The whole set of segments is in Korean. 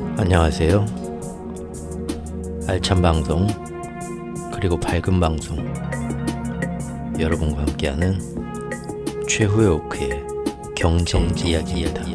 안녕하세요. 알찬 방송 그리고 밝은 방송 여러분과 함께하는 최후의 오크의 경제 이야기입니다.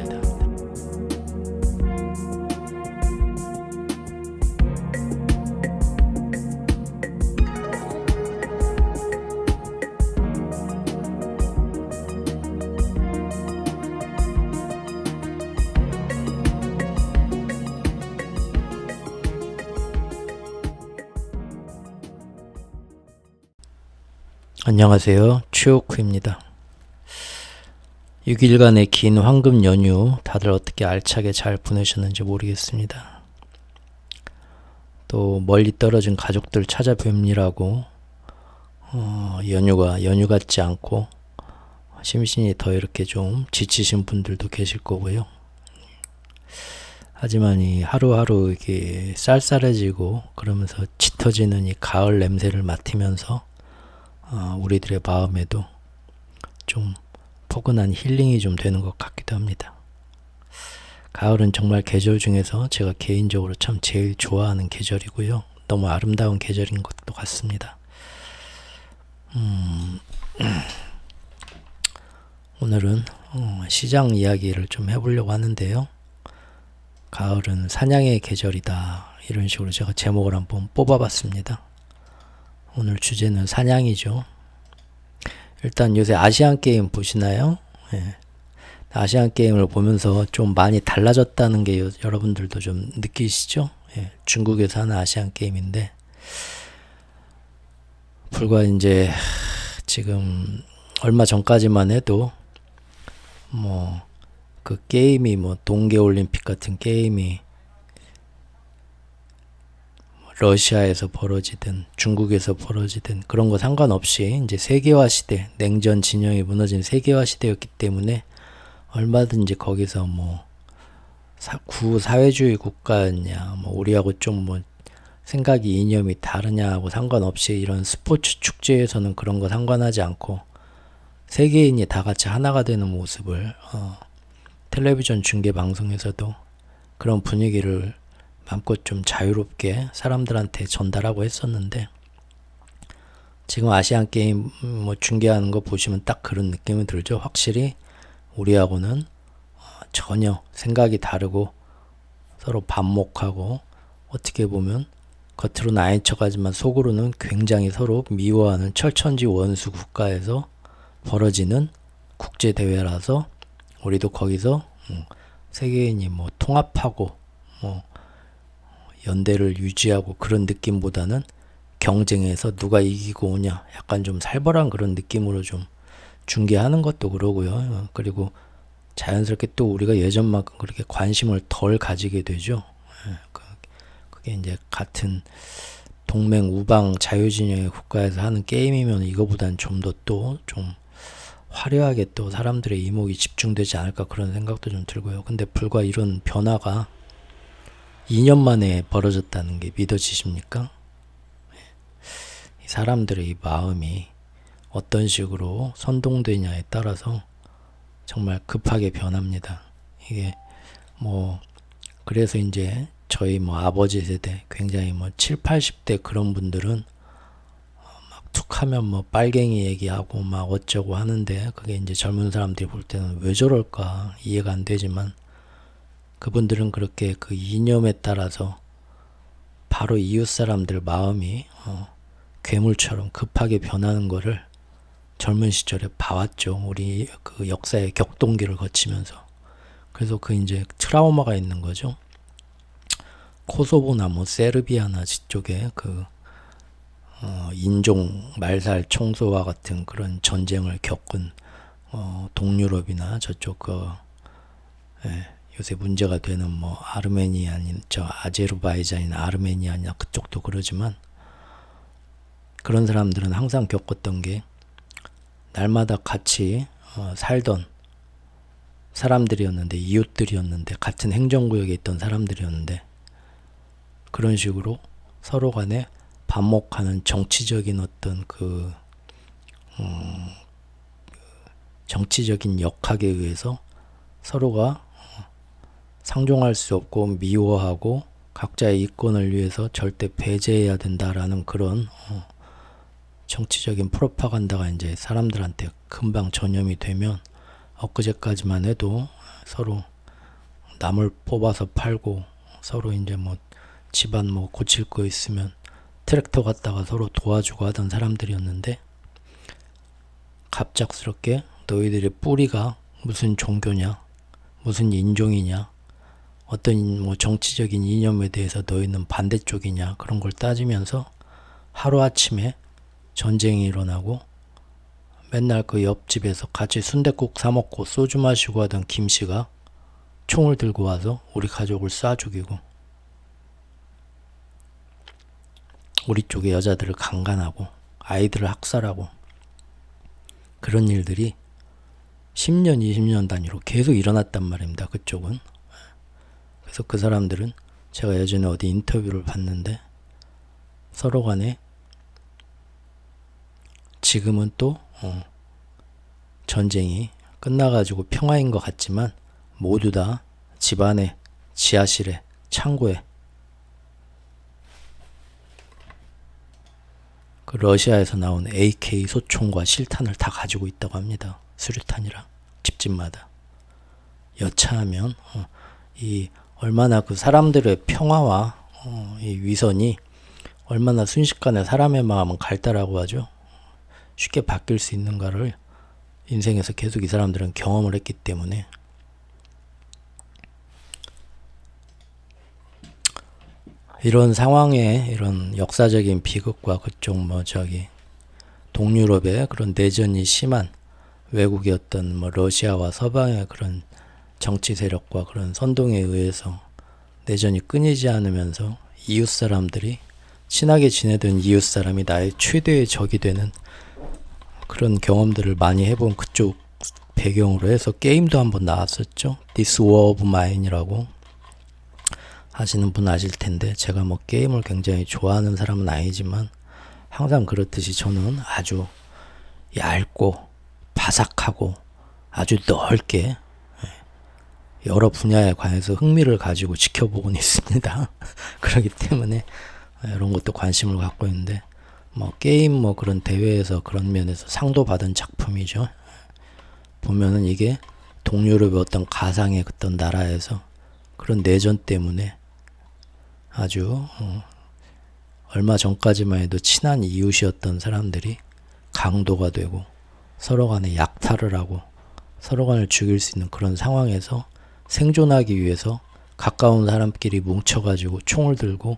안녕하세요. 최오크입니다. 6일간의 긴 황금 연휴 다들 어떻게 알차게 잘 보내셨는지 모르겠습니다. 또 멀리 떨어진 가족들 찾아뵙느라고 연휴 같지 않고 심신이 더 이렇게 좀 지치신 분들도 계실 거고요. 하지만 이 하루하루 이게 쌀쌀해지고 그러면서 짙어지는 이 가을 냄새를 맡으면서 우리들의 마음에도 좀 포근한 힐링이 좀 되는 것 같기도 합니다. 가을은 정말 계절 중에서 제가 개인적으로 참 제일 좋아하는 계절이고요. 너무 아름다운 계절인 것도 같습니다. 오늘은 시장 이야기를 좀 해보려고 하는데요. 가을은 사냥의 계절이다, 이런 식으로 제가 제목을 한번 뽑아봤습니다. 오늘 주제는 사냥이죠. 일단 요새 아시안게임 보시나요? 예. 아시안게임을 보면서 좀 많이 달라졌다는 게 여러분들도 좀 느끼시죠? 예. 중국에서 하는 아시안게임인데 불과 이제 지금 얼마 전까지만 해도 그 게임이 동계올림픽 같은 게임이 러시아에서 벌어지든 중국에서 벌어지든 그런 거 상관없이 이제 세계화 시대, 냉전 진영이 무너진 세계화 시대였기 때문에 얼마든지 거기서 구사회주의 국가였냐, 우리하고 좀 생각이 이념이 다르냐하고 상관없이 이런 스포츠 축제에서는 그런 거 상관하지 않고 세계인이 다 같이 하나가 되는 모습을 텔레비전 중계 방송에서도 그런 분위기를 마음껏 좀 자유롭게 사람들한테 전달하고 했었는데 지금 아시안게임 중계하는 거 보시면 딱 그런 느낌이 들죠. 확실히 우리하고는 전혀 생각이 다르고 서로 반목하고 어떻게 보면 겉으로는 아닌 척하지만 속으로는 굉장히 서로 미워하는 철천지 원수 국가에서 벌어지는 국제대회라서 우리도 거기서 세계인이 통합하고 연대를 유지하고 그런 느낌보다는 경쟁에서 누가 이기고 오냐, 약간 좀 살벌한 그런 느낌으로 좀 중계하는 것도 그러고요. 그리고 자연스럽게 또 우리가 예전만큼 그렇게 관심을 덜 가지게 되죠. 그게 이제 같은 동맹 우방 자유진영의 국가에서 하는 게임이면 이거보단 좀 더 또 좀 화려하게 또 사람들의 이목이 집중되지 않을까, 그런 생각도 좀 들고요. 근데 불과 이런 변화가 2년 만에 벌어졌다는 게 믿어지십니까? 이 사람들의 이 마음이 어떤 식으로 선동되냐에 따라서 정말 급하게 변합니다. 이게 그래서 이제 저희 아버지 세대, 굉장히 7, 80대 그런 분들은 막 툭하면 빨갱이 얘기하고 막 어쩌고 하는데, 그게 이제 젊은 사람들이 볼 때는 왜 저럴까 이해가 안 되지만 그분들은 그렇게 그 이념에 따라서 바로 이웃 사람들 마음이 괴물처럼 급하게 변하는 거를 젊은 시절에 봐왔죠. 우리 그 역사의 격동기를 거치면서. 그래서 그 이제 트라우마가 있는 거죠. 코소보나 세르비아나 쪽에 그 인종 말살 청소와 같은 그런 전쟁을 겪은 동유럽이나 저쪽 요새 문제가 되는 아르메니아인 아제르바이잔이나 아르메니아나 그쪽도 그러지만 그런 사람들은 항상 겪었던 게 날마다 같이 살던 사람들이었는데, 이웃들이었는데, 같은 행정구역에 있던 사람들이었는데 그런 식으로 서로 간에 반목하는 정치적인 어떤 정치적인 역학에 의해서 서로가 상종할 수 없고 미워하고 각자의 이권을 위해서 절대 배제해야 된다라는 그런 정치적인 프로파간다가 이제 사람들한테 금방 전염이 되면 엊그제까지만 해도 서로 남을 뽑아서 팔고 서로 이제 뭐 집안 뭐 고칠 거 있으면 트랙터 갖다가 서로 도와주고 하던 사람들이었는데 갑작스럽게 너희들의 뿌리가 무슨 종교냐, 무슨 인종이냐, 어떤 뭐 정치적인 이념에 대해서 너희는 반대쪽이냐 그런 걸 따지면서 하루아침에 전쟁이 일어나고 맨날 그 옆집에서 같이 순댓국 사 먹고 소주 마시고 하던 김씨가 총을 들고 와서 우리 가족을 쏴 죽이고 우리 쪽의 여자들을 강간하고 아이들을 학살하고 그런 일들이 10년, 20년 단위로 계속 일어났단 말입니다. 그쪽은. 그래서 그 사람들은 제가 예전에 어디 인터뷰를 봤는데 서로 간에 지금은 또 전쟁이 끝나가지고 평화인 것 같지만 모두 다 집안에, 지하실에, 창고에 그 러시아에서 나온 AK 소총과 실탄을 다 가지고 있다고 합니다. 수류탄이랑 집집마다 여차하면 이 얼마나 그 사람들의 평화와 이 위선이 얼마나 순식간에 사람의 마음은 갈다라고 하죠. 쉽게 바뀔 수 있는가를 인생에서 계속 이 사람들은 경험을 했기 때문에 이런 상황에 이런 역사적인 비극과 그쪽 동유럽의 그런 내전이 심한 외국이었던 러시아와 서방의 그런 정치 세력과 그런 선동에 의해서 내전이 끊이지 않으면서 이웃 사람들이 친하게 지내던 이웃 사람이 나의 최대의 적이 되는 그런 경험들을 많이 해본 그쪽 배경으로 해서 게임도 한번 나왔었죠. This War of Mine이라고 하시는 분 아실 텐데 제가 뭐 게임을 굉장히 좋아하는 사람은 아니지만 항상 그렇듯이 저는 아주 얇고 바삭하고 아주 넓게 여러 분야에 관해서 흥미를 가지고 지켜보곤 있습니다. 그렇기 때문에 이런 것도 관심을 갖고 있는데 게임 그런 대회에서 그런 면에서 상도 받은 작품이죠. 보면은 이게 동유럽의 어떤 가상의 어떤 나라에서 그런 내전 때문에 아주 얼마 전까지만 해도 친한 이웃이었던 사람들이 강도가 되고 서로 간에 약탈을 하고 서로 간을 죽일 수 있는 그런 상황에서 생존하기 위해서 가까운 사람끼리 뭉쳐가지고 총을 들고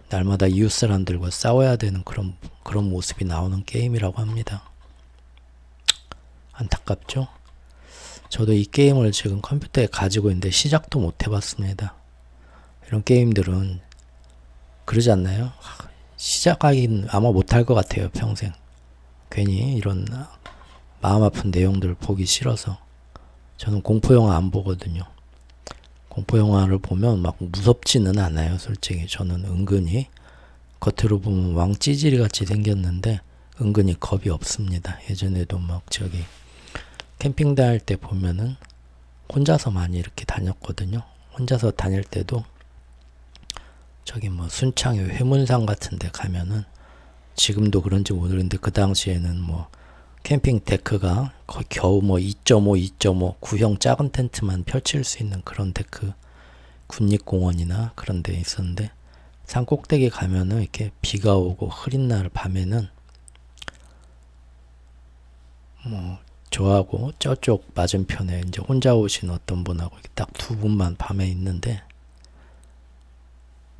날마다 이웃 사람들과 싸워야 되는 그런 모습이 나오는 게임이라고 합니다. 안타깝죠? 저도 이 게임을 지금 컴퓨터에 가지고 있는데 시작도 못 해봤습니다. 이런 게임들은 그러지 않나요? 시작하긴 아마 못할 것 같아요. 평생. 괜히 이런 마음 아픈 내용들을 보기 싫어서. 저는 공포영화 안 보거든요. 공포영화를 보면 막 무섭지는 않아요. 솔직히 저는 은근히 겉으로 보면 왕찌질이 같이 생겼는데 은근히 겁이 없습니다. 예전에도 캠핑 다닐 때 보면은 혼자서 많이 이렇게 다녔거든요. 혼자서 다닐 때도 순창의 회문산 같은 데 가면은 지금도 그런지 모르는데 그 당시에는 캠핑 데크가 거의 겨우 2.5, 2.5 구형 작은 텐트만 펼칠 수 있는 그런 데크 군립공원이나 그런 데 있었는데 산 꼭대기 가면은 이렇게 비가 오고 흐린 날 밤에는 저하고 저쪽 맞은편에 이제 혼자 오신 어떤 분하고 딱 두 분만 밤에 있는데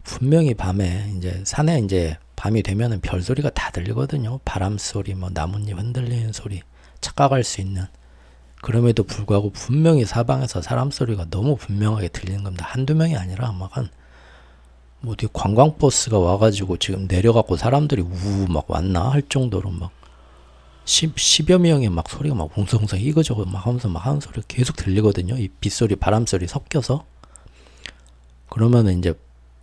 분명히 밤에 이제 산에 이제 밤이 되면은 별 소리가 다 들리거든요. 바람 소리, 나뭇잎 흔들리는 소리, 착각할 수 있는. 그럼에도 불구하고 분명히 사방에서 사람 소리가 너무 분명하게 들리는 겁니다. 한두 명이 아니라 어디 관광버스가 와가지고 지금 내려갖고 사람들이 왔나 할 정도로 10여 명의 소리가 웅성웅성 이거저거 하면서 하는 소리가 계속 들리거든요. 이 빗소리, 바람소리 섞여서. 그러면은 이제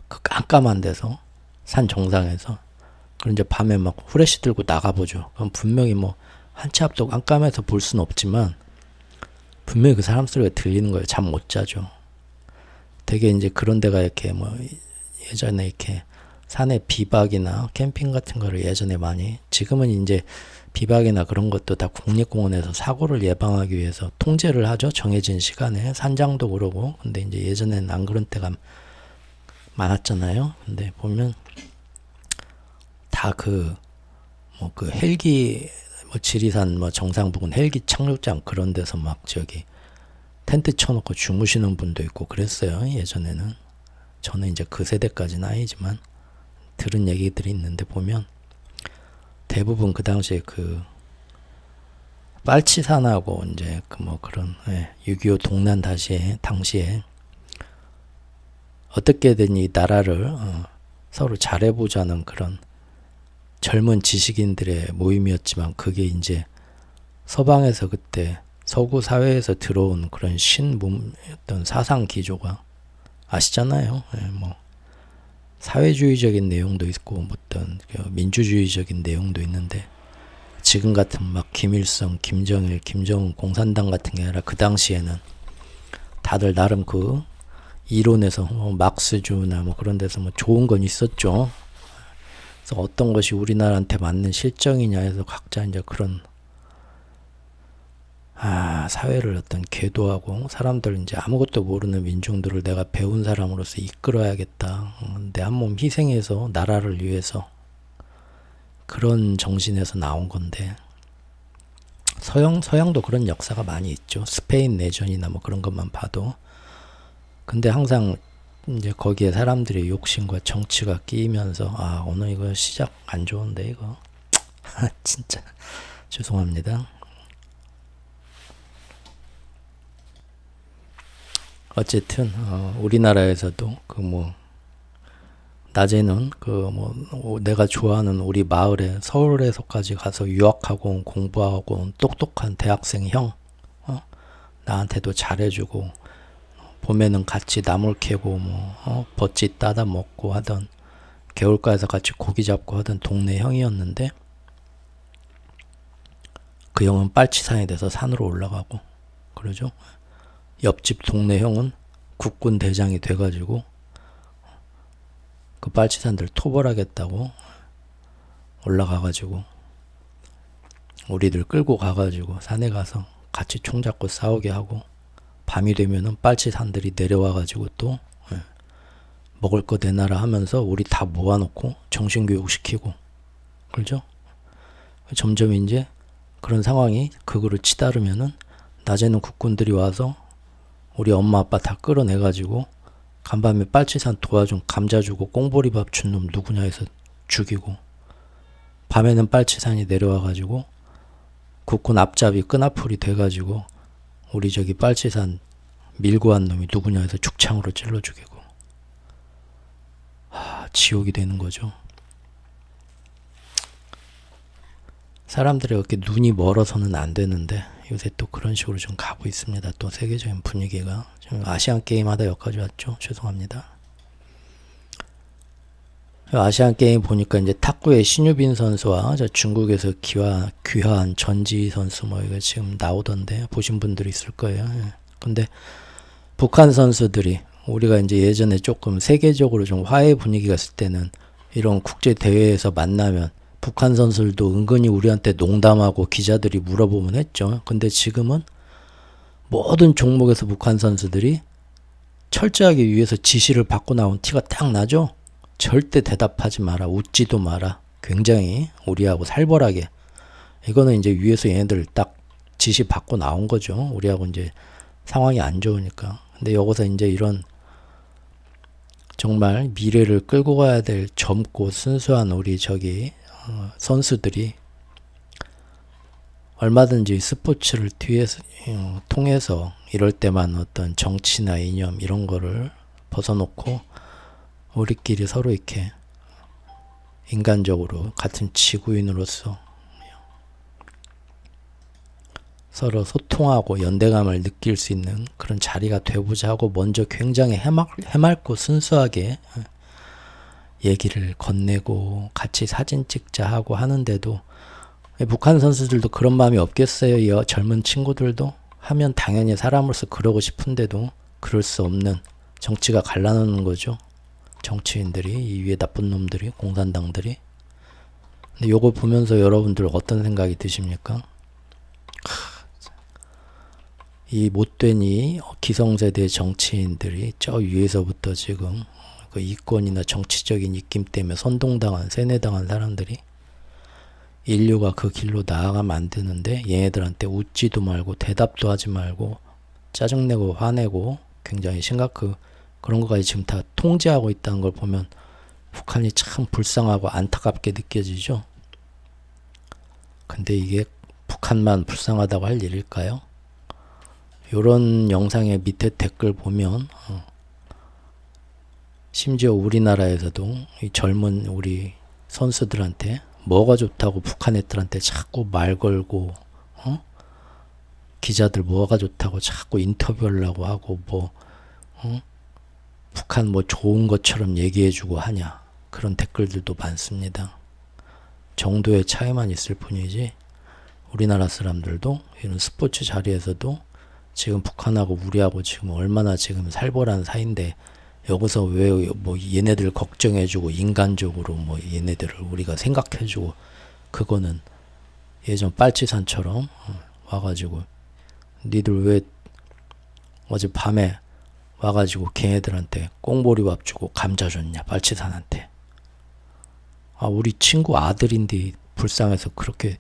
그 깜깜한 데서 산 정상에서 그럼 이제 밤에 후레쉬 들고 나가보죠. 그럼 분명히 한 치 앞도 깜깜해서 볼 수는 없지만 분명히 그 사람 소리가 들리는 거예요. 잠 못 자죠. 되게 이제 그런 데가 이렇게 뭐 예전에 이렇게 산에 비박이나 캠핑 같은 거를 예전에 많이, 지금은 이제 비박이나 그런 것도 다 국립공원에서 사고를 예방하기 위해서 통제를 하죠. 정해진 시간에. 산장도 그러고. 근데 이제 예전에는 안 그런 때가 많았잖아요. 근데 보면 다 뭐 헬기, 뭐 지리산 뭐 정상 부근 헬기 착륙장 그런 데서 막 저기 텐트 쳐놓고 주무시는 분도 있고 그랬어요. 예전에는. 저는 이제 그 세대까지는 아니지만 들은 얘기들이 있는데 보면 대부분 그 당시에 그 빨치산하고 이제 그 뭐 그런 6.25 동란 당시에 어떻게든 이 나라를 서로 잘해보자는 그런 젊은 지식인들의 모임이었지만, 그게 이제 서방에서 그때 서구 사회에서 들어온 그런 어떤 사상 기조가 아시잖아요. 뭐 사회주의적인 내용도 있고 어떤 민주주의적인 내용도 있는데, 지금 같은 막 김일성, 김정일, 김정은 공산당 같은 게 아니라 그 당시에는 다들 나름 그 이론에서 막스주나 뭐 그런 데서 뭐 좋은 건 있었죠. 그래서 어떤 것이 우리나라한테 맞는 실정이냐 해서 각자 이제 그런 사회를 어떤 계도하고, 사람들 이제 아무것도 모르는 민중들을 내가 배운 사람으로서 이끌어야겠다. 내 한 몸 희생해서 나라를 위해서, 그런 정신에서 나온 건데, 서양도 그런 역사가 많이 있죠. 스페인 내전이나 뭐 그런 것만 봐도. 근데 항상 이제 거기에 사람들의 욕심과 정치가 끼이면서 오늘 이거 시작 안 좋은데 이거 진짜 죄송합니다. 어쨌든 우리나라에서도 낮에는 내가 좋아하는 우리 마을에, 서울에서까지 가서 유학하고 온, 공부하고 온 똑똑한 대학생 형, 나한테도 잘해주고, 봄에는 같이 나물 캐고 버찌 따다 먹고 하던, 개울가에서 같이 고기 잡고 하던 동네 형이었는데, 그 형은 빨치산에 돼서 산으로 올라가고 그러죠. 옆집 동네 형은 국군 대장이 돼가지고 그 빨치산들 토벌하겠다고 올라가가지고 우리들 끌고 가가지고 산에 가서 같이 총 잡고 싸우게 하고, 밤이 되면은 빨치산들이 내려와가지고 또 먹을 거 내놔라 하면서 우리 다 모아놓고 정신교육 시키고 그러죠. 점점 이제 그런 상황이 극으로 치달으면은 낮에는 국군들이 와서 우리 엄마 아빠 다 끌어내가지고 간밤에 빨치산 도와준 감자 주고 꽁보리밥 준 놈 누구냐 해서 죽이고, 밤에는 빨치산이 내려와가지고 국군 앞잡이 끈앞풀이 돼가지고 우리 저기 빨치산 밀고 한 놈이 누구냐 해서 죽창으로 찔러 죽이고, 지옥이 되는 거죠. 사람들이 이렇게 눈이 멀어서는 안 되는데 요새 또 그런 식으로 좀 가고 있습니다. 또 세계적인 분위기가. 지금 아시안 게임 하다 여기까지 왔죠. 죄송합니다. 아시안 게임 보니까 이제 탁구의 신유빈 선수와 중국에서 귀화한 전지 선수 이거 지금 나오던데 보신 분들이 있을 거예요. 근데 북한 선수들이, 우리가 이제 예전에 조금 세계적으로 좀 화해 분위기가 있을 때는 이런 국제 대회에서 만나면 북한 선수들도 은근히 우리한테 농담하고 기자들이 물어보면 했죠. 근데 지금은 모든 종목에서 북한 선수들이 철저하게 위에서 지시를 받고 나온 티가 딱 나죠. 절대 대답하지 마라, 웃지도 마라. 굉장히 우리하고 살벌하게. 이거는 이제 위에서 얘네들 딱 지시 받고 나온 거죠. 우리하고 이제 상황이 안 좋으니까. 근데 여기서 이제 이런 정말 미래를 끌고 가야 될 젊고 순수한 우리 선수들이 얼마든지 스포츠를 통해서 이럴 때만 어떤 정치나 이념 이런 거를 벗어놓고 우리끼리 서로 이렇게 인간적으로 같은 지구인으로서 서로 소통하고 연대감을 느낄 수 있는 그런 자리가 되보자 하고 먼저 굉장히 해맑고 순수하게 얘기를 건네고 같이 사진 찍자 하고 하는데도, 북한 선수들도 그런 마음이 없겠어요. 젊은 친구들도 하면 당연히 사람으로서 그러고 싶은데도 그럴 수 없는 정치가 갈라놓는 거죠. 정치인들이, 이 위에 나쁜 놈들이, 공산당들이. 근데 요거 보면서 여러분들 어떤 생각이 드십니까? 이 못된 이 기성세대 정치인들이 저 위에서부터 지금 그 이권이나 정치적인 입김 때문에 선동당한, 세뇌당한 사람들이 인류가 그 길로 나아가면 안 되는데 얘네들한테 웃지도 말고 대답도 하지 말고 짜증내고 화내고 굉장히 그런 것까지 지금 다 통제하고 있다는 걸 보면 북한이 참 불쌍하고 안타깝게 느껴지죠. 근데 이게 북한만 불쌍하다고 할 일일까요? 요런 영상의 밑에 댓글 보면 심지어 우리나라에서도 이 젊은 우리 선수들한테 뭐가 좋다고 북한 애들한테 자꾸 말 걸고 기자들 뭐가 좋다고 자꾸 인터뷰하려고 하고 북한 뭐 좋은 것처럼 얘기해주고 하냐, 그런 댓글들도 많습니다. 정도의 차이만 있을 뿐이지 우리나라 사람들도 이런 스포츠 자리에서도 지금 북한하고 우리하고 지금 얼마나 지금 살벌한 사이인데 여기서 왜 뭐 얘네들 걱정해주고 인간적으로 뭐 얘네들을 우리가 생각해주고, 그거는 예전 빨치산처럼 와가지고 니들 왜 어제 밤에 와가지고 걔네들한테 꽁보리밥 주고 감자 줬냐, 빨치산한테. 아, 우리 친구 아들인데 불쌍해서 그렇게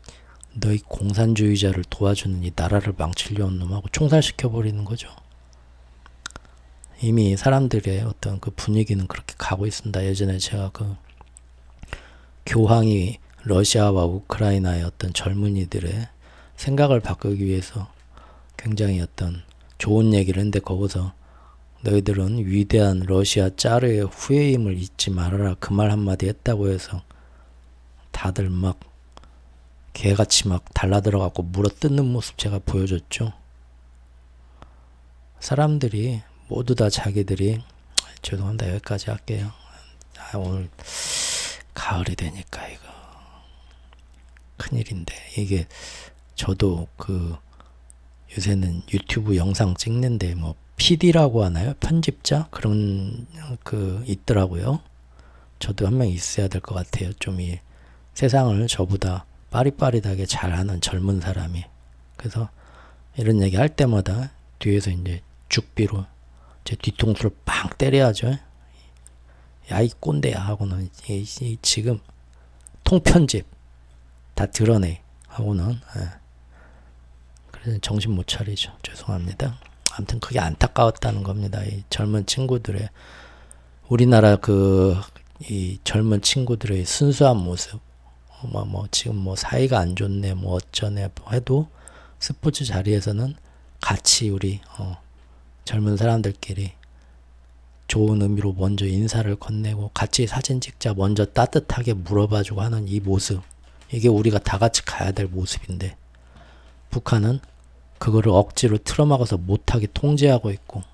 너희 공산주의자를 도와주는 이 나라를 망치려는 놈하고 총살시켜버리는 거죠. 이미 사람들의 어떤 그 분위기는 그렇게 가고 있습니다. 예전에 제가 그 교황이 러시아와 우크라이나의 어떤 젊은이들의 생각을 바꾸기 위해서 굉장히 어떤 좋은 얘기를 했는데, 거기서 너희들은 위대한 러시아 짜르의 후예임을 잊지 말아라, 그 말 한마디 했다고 해서 다들 막 개같이 막 달라들어갖고 물어뜯는 모습 제가 보여줬죠. 사람들이 모두 다 자기들이, 죄송합니다, 여기까지 할게요. 오늘 가을이 되니까 이거 큰일인데, 이게 저도 그 요새는 유튜브 영상 찍는데 뭐 PD라고 하나요? 편집자? 그런 그 있더라고요. 저도 한 명 있어야 될 것 같아요. 좀 이 세상을 저보다 빠릿빠릿하게 잘하는 젊은 사람이. 그래서 이런 얘기 할 때마다 뒤에서 이제 죽비로 제 뒤통수를 빵 때려야죠. 야, 이 꼰대야 하고는 이 지금 통편집 다 드러내 하고는 그래서 정신 못 차리죠. 죄송합니다. 아무튼 그게 안타까웠다는 겁니다. 이 젊은 친구들의, 우리나라 이 젊은 친구들의 순수한 모습, 지금 뭐 사이가 안 좋네, 뭐 어쩌네 해도 스포츠 자리에서는 같이 우리 젊은 사람들끼리 좋은 의미로 먼저 인사를 건네고 같이 사진 찍자, 먼저 따뜻하게 물어봐주고 하는 이 모습, 이게 우리가 다 같이 가야 될 모습인데 북한은 그거를 억지로 틀어막아서 못하게 통제하고 있고,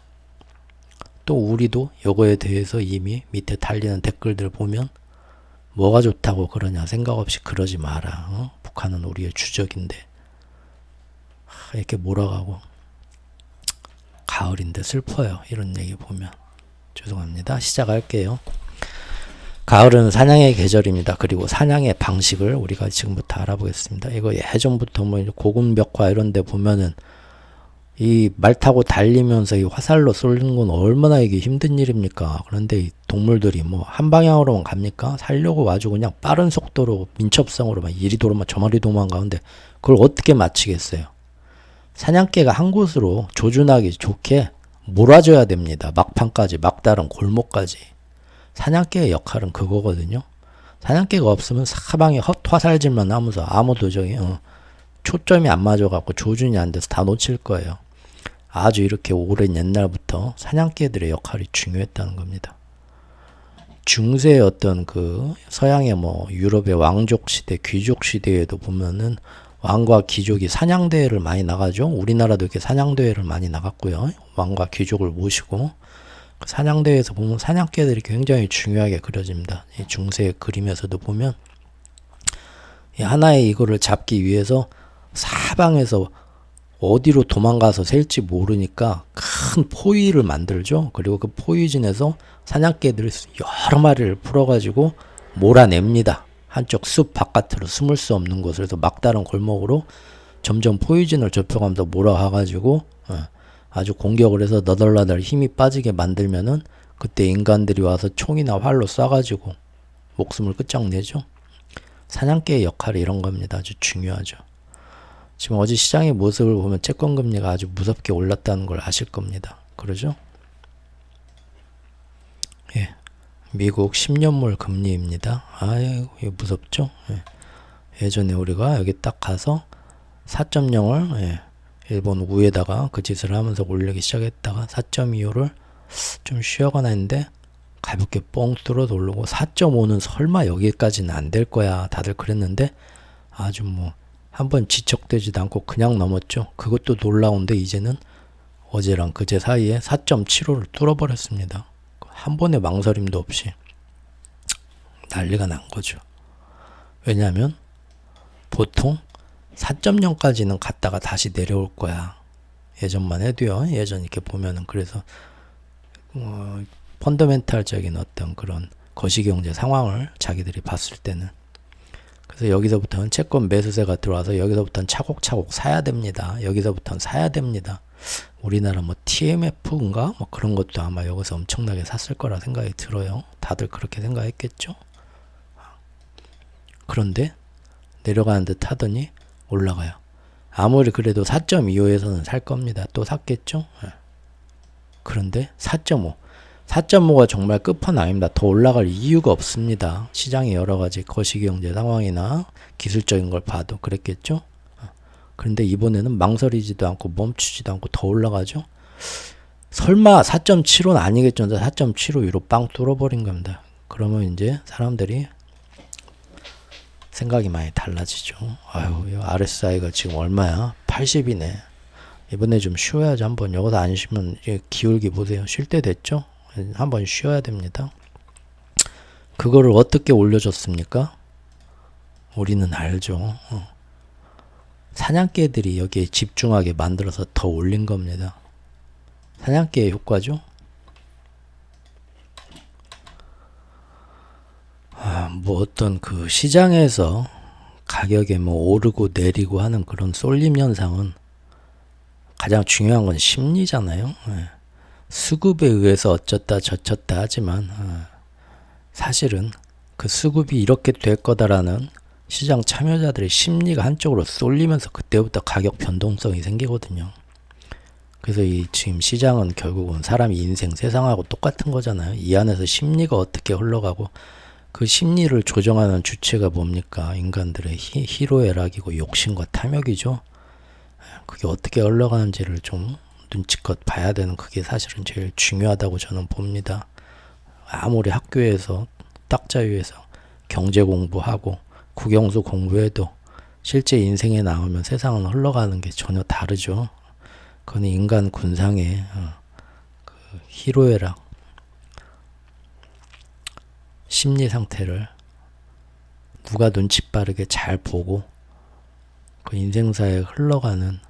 또 우리도 요거에 대해서 이미 밑에 달리는 댓글들 보면 뭐가 좋다고 그러냐, 생각 없이 그러지 마라, 북한은 우리의 주적인데, 이렇게 몰아가고. 가을인데 슬퍼요, 이런 얘기 보면. 죄송합니다. 시작할게요. 가을은 사냥의 계절입니다. 그리고 사냥의 방식을 우리가 지금부터 알아보겠습니다. 이거 예전부터 뭐 고군벽화 이런 데 보면은 이 말 타고 달리면서 이 화살로 쏘는 건 얼마나 이게 힘든 일입니까? 그런데 이 동물들이 뭐 한 방향으로만 갑니까? 살려고 와주 그냥 빠른 속도로 민첩성으로 막 이리 도로만 저리 도망가는데 그걸 어떻게 맞히겠어요? 사냥개가 한 곳으로 조준하기 좋게 몰아줘야 됩니다. 막판까지, 막다른 골목까지. 사냥개의 역할은 그거거든요. 사냥개가 없으면 사방에 화살질만 하면서 아무도 초점이 안 맞아갖고 조준이 안 돼서 다 놓칠 거예요. 아주 이렇게 오랜 옛날부터 사냥개들의 역할이 중요했다는 겁니다. 중세의 어떤 그 서양의 뭐 유럽의 왕족 시대, 귀족 시대에도 보면은 왕과 귀족이 사냥대회를 많이 나가죠. 우리나라도 이렇게 사냥대회를 많이 나갔고요. 왕과 귀족을 모시고 사냥대회에서 보면 사냥개들이 굉장히 중요하게 그려집니다. 이 중세의 그림에서도 보면 하나의 이거를 잡기 위해서 사방에서 어디로 도망가서 셀지 모르니까 큰 포위를 만들죠. 그리고 그 포위진에서 사냥개들을 여러 마리를 풀어가지고 몰아냅니다. 한쪽 숲 바깥으로 숨을 수 없는 곳에서 막다른 골목으로 점점 포위진을 좁혀가면서 몰아가가지고 아주 공격을 해서 너덜너덜 힘이 빠지게 만들면은 그때 인간들이 와서 총이나 활로 쏴가지고 목숨을 끝장내죠. 사냥개의 역할이 이런 겁니다. 아주 중요하죠. 지금 어제 시장의 모습을 보면 채권금리가 아주 무섭게 올랐다는 걸 아실 겁니다. 그러죠? 예. 미국 10년물 금리입니다. 아유, 이거 무섭죠? 예. 예전에 우리가 여기 딱 가서 4.0을 일본 우에다가 그 짓을 하면서 올리기 시작했다가 4.25를 좀 쉬어가나 했는데 가볍게 뻥 뚫어서 오르고 4.5는 설마 여기까지는 안 될 거야 다들 그랬는데 아주 뭐 한번 지척되지도 않고 그냥 넘었죠. 그것도 놀라운데 이제는 어제랑 그제 사이에 4.75를 뚫어버렸습니다. 한 번의 망설임도 없이 난리가 난 거죠. 왜냐하면 보통 4.0까지는 갔다가 다시 내려올 거야. 예전만 해도요. 예전 이렇게 보면은 그래서 펀더멘탈적인 어떤 그런 거시경제 상황을 자기들이 봤을 때는 그래서 여기서부터는 채권 매수세가 들어와서 여기서부터는 차곡차곡 사야 됩니다. 여기서부터는 사야 됩니다. 우리나라 뭐 TMF인가 뭐 그런 것도 아마 여기서 엄청나게 샀을 거라 생각이 들어요. 다들 그렇게 생각했겠죠. 그런데 내려가는 듯 하더니 올라가요. 아무리 그래도 4.25에서는 살 겁니다. 또 샀겠죠. 그런데 4.5가 정말 끝판왕입니다. 더 올라갈 이유가 없습니다. 시장의 여러 가지 거시경제 상황이나 기술적인 걸 봐도 그랬겠죠. 그런데 이번에는 망설이지도 않고 멈추지도 않고 더 올라가죠. 설마 4.75는 아니겠죠. 4.75 위로 빵 뚫어버린 겁니다. 그러면 이제 사람들이 생각이 많이 달라지죠. 아유, RSI가 지금 얼마야? 80이네. 이번에 좀 쉬어야지. 한번 여기서 안 쉬면 기울기 보세요. 쉴 때 됐죠? 한번 쉬어야 됩니다. 그거를 어떻게 올려줬습니까? 우리는 알죠. 사냥개들이 여기에 집중하게 만들어서 더 올린 겁니다. 사냥개의 효과죠. 뭐 어떤 그 시장에서 가격에 뭐 오르고 내리고 하는 그런 쏠림 현상은 가장 중요한 건 심리잖아요. 수급에 의해서 어쩌다 저쩌다 하지만 사실은 그 수급이 이렇게 될 거다라는 시장 참여자들의 심리가 한쪽으로 쏠리면서 그때부터 가격 변동성이 생기거든요. 그래서 이 지금 시장은 결국은 사람이 인생 세상하고 똑같은 거잖아요. 이 안에서 심리가 어떻게 흘러가고 그 심리를 조정하는 주체가 뭡니까? 인간들의 희로애락이고 욕심과 탐욕이죠. 그게 어떻게 흘러가는지를 좀 눈치껏 봐야 되는 그게 사실은 제일 중요하다고 저는 봅니다. 아무리 학교에서 딱자유에서 경제 공부하고 국영수 공부해도 실제 인생에 나오면 세상은 흘러가는 게 전혀 다르죠. 그건 인간 군상의 그 희로애락 심리 상태를 누가 눈치 빠르게 잘 보고 그 인생사에 흘러가는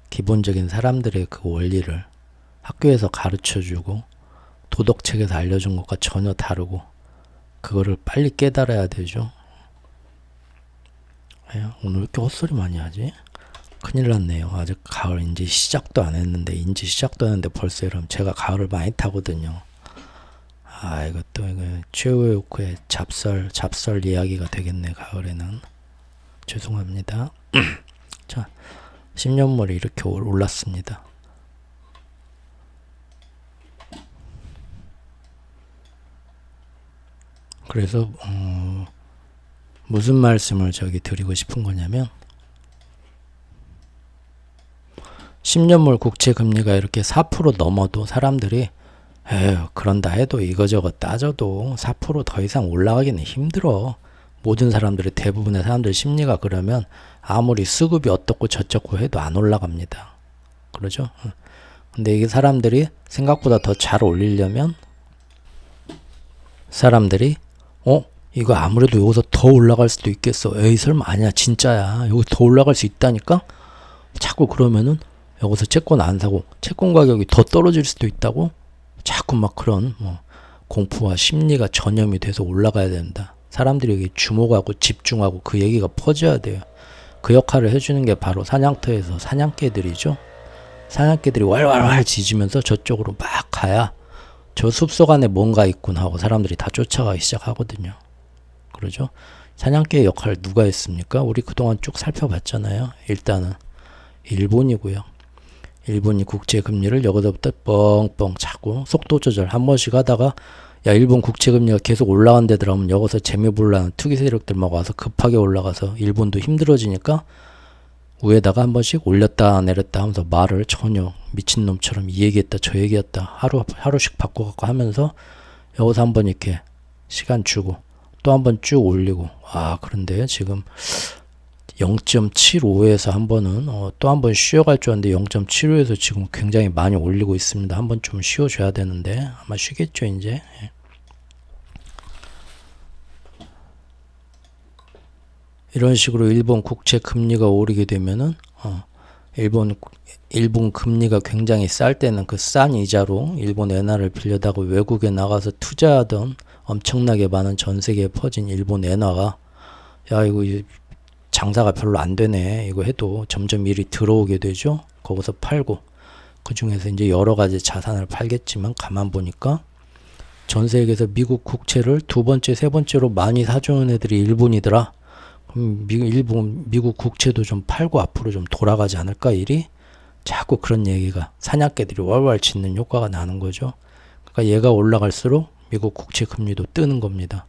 기본적인 사람들의 그 원리를 학교에서 가르쳐주고 도덕책에서 알려준 것과 전혀 다르고 그거를 빨리 깨달아야 되죠. 오늘 왜 이렇게 헛소리 많이 하지? 큰일 났네요. 아직 가을 이제 시작도 안 했는데 이제 시작도 안 했는데 벌써 이러면 제가 가을을 많이 타거든요. 이것도 이거 최후의 오크의 잡설 이야기가 되겠네. 가을에는 죄송합니다. 자, 10년물이 이렇게 올랐습니다. 그래서 무슨 말씀을 드리고 싶은 거냐면 10년물 국채 금리가 이렇게 4% 넘어도 사람들이 그런다 해도 이거저거 따져도 4% 더 이상 올라가기는 힘들어. 모든 사람들이 대부분의 사람들 심리가 그러면 아무리 수급이 어떻고 저쩌고 해도 안 올라갑니다. 그러죠? 근데 이게 사람들이 생각보다 더 잘 올리려면 사람들이 이거 아무래도 여기서 더 올라갈 수도 있겠어. 에이 설마 아니야 진짜야. 여기 더 올라갈 수 있다니까? 자꾸 그러면은 여기서 채권 안 사고 채권 가격이 더 떨어질 수도 있다고 자꾸 막 그런 공포와 심리가 전염이 돼서 올라가야 된다. 사람들이 여기 주목하고 집중하고 그 얘기가 퍼져야 돼요. 그 역할을 해주는 게 바로 사냥터에서 사냥개들이죠. 사냥개들이 왈왈왈 짖으면서 저쪽으로 막 가야 저 숲속 안에 뭔가 있군 하고 사람들이 다 쫓아가기 시작하거든요. 그러죠? 사냥개의 역할을 누가 했습니까? 우리 그동안 쭉 살펴봤잖아요. 일단은 일본이고요. 일본이 국채 금리를 여기서부터 뻥뻥 차고 속도 조절 한 번씩 하다가 야 일본 국채 금리가 계속 올라간 데 들어가면 여기서 재미 보려는 투기 세력들 막 와서 급하게 올라가서 일본도 힘들어지니까 위에다가 한 번씩 올렸다 내렸다 하면서 말을 전혀 미친놈처럼 이 얘기했다 저 얘기했다 하루씩 바꿔갖고 하면서 여기서 한 번 이렇게 시간 주고 또 한 번 쭉 올리고 그런데 지금 0.75에서 한 번은 또 한 번 쉬어갈 줄 알았는데 0.75에서 지금 굉장히 많이 올리고 있습니다. 한 번 좀 쉬어줘야 되는데 아마 쉬겠죠 이제. 이런 식으로 일본 국채 금리가 오르게 되면은 일본 금리가 굉장히 쌀 때는 그 싼 이자로 일본 엔화를 빌려다가 외국에 나가서 투자하던 엄청나게 많은 전 세계에 퍼진 일본 엔화가 야 이거 장사가 별로 안 되네 이거 해도 점점 일이 들어오게 되죠. 거기서 팔고 그 중에서 이제 여러 가지 자산을 팔겠지만 가만 보니까 전 세계에서 미국 국채를 두 번째 세 번째로 많이 사주는 애들이 일본이더라. 그럼 미국 국채도 좀 팔고 앞으로 좀 돌아가지 않을까 일이? 자꾸 그런 얘기가 사냥개들이 월월 짖는 효과가 나는 거죠. 그러니까 얘가 올라갈수록 미국 국채 금리도 뜨는 겁니다.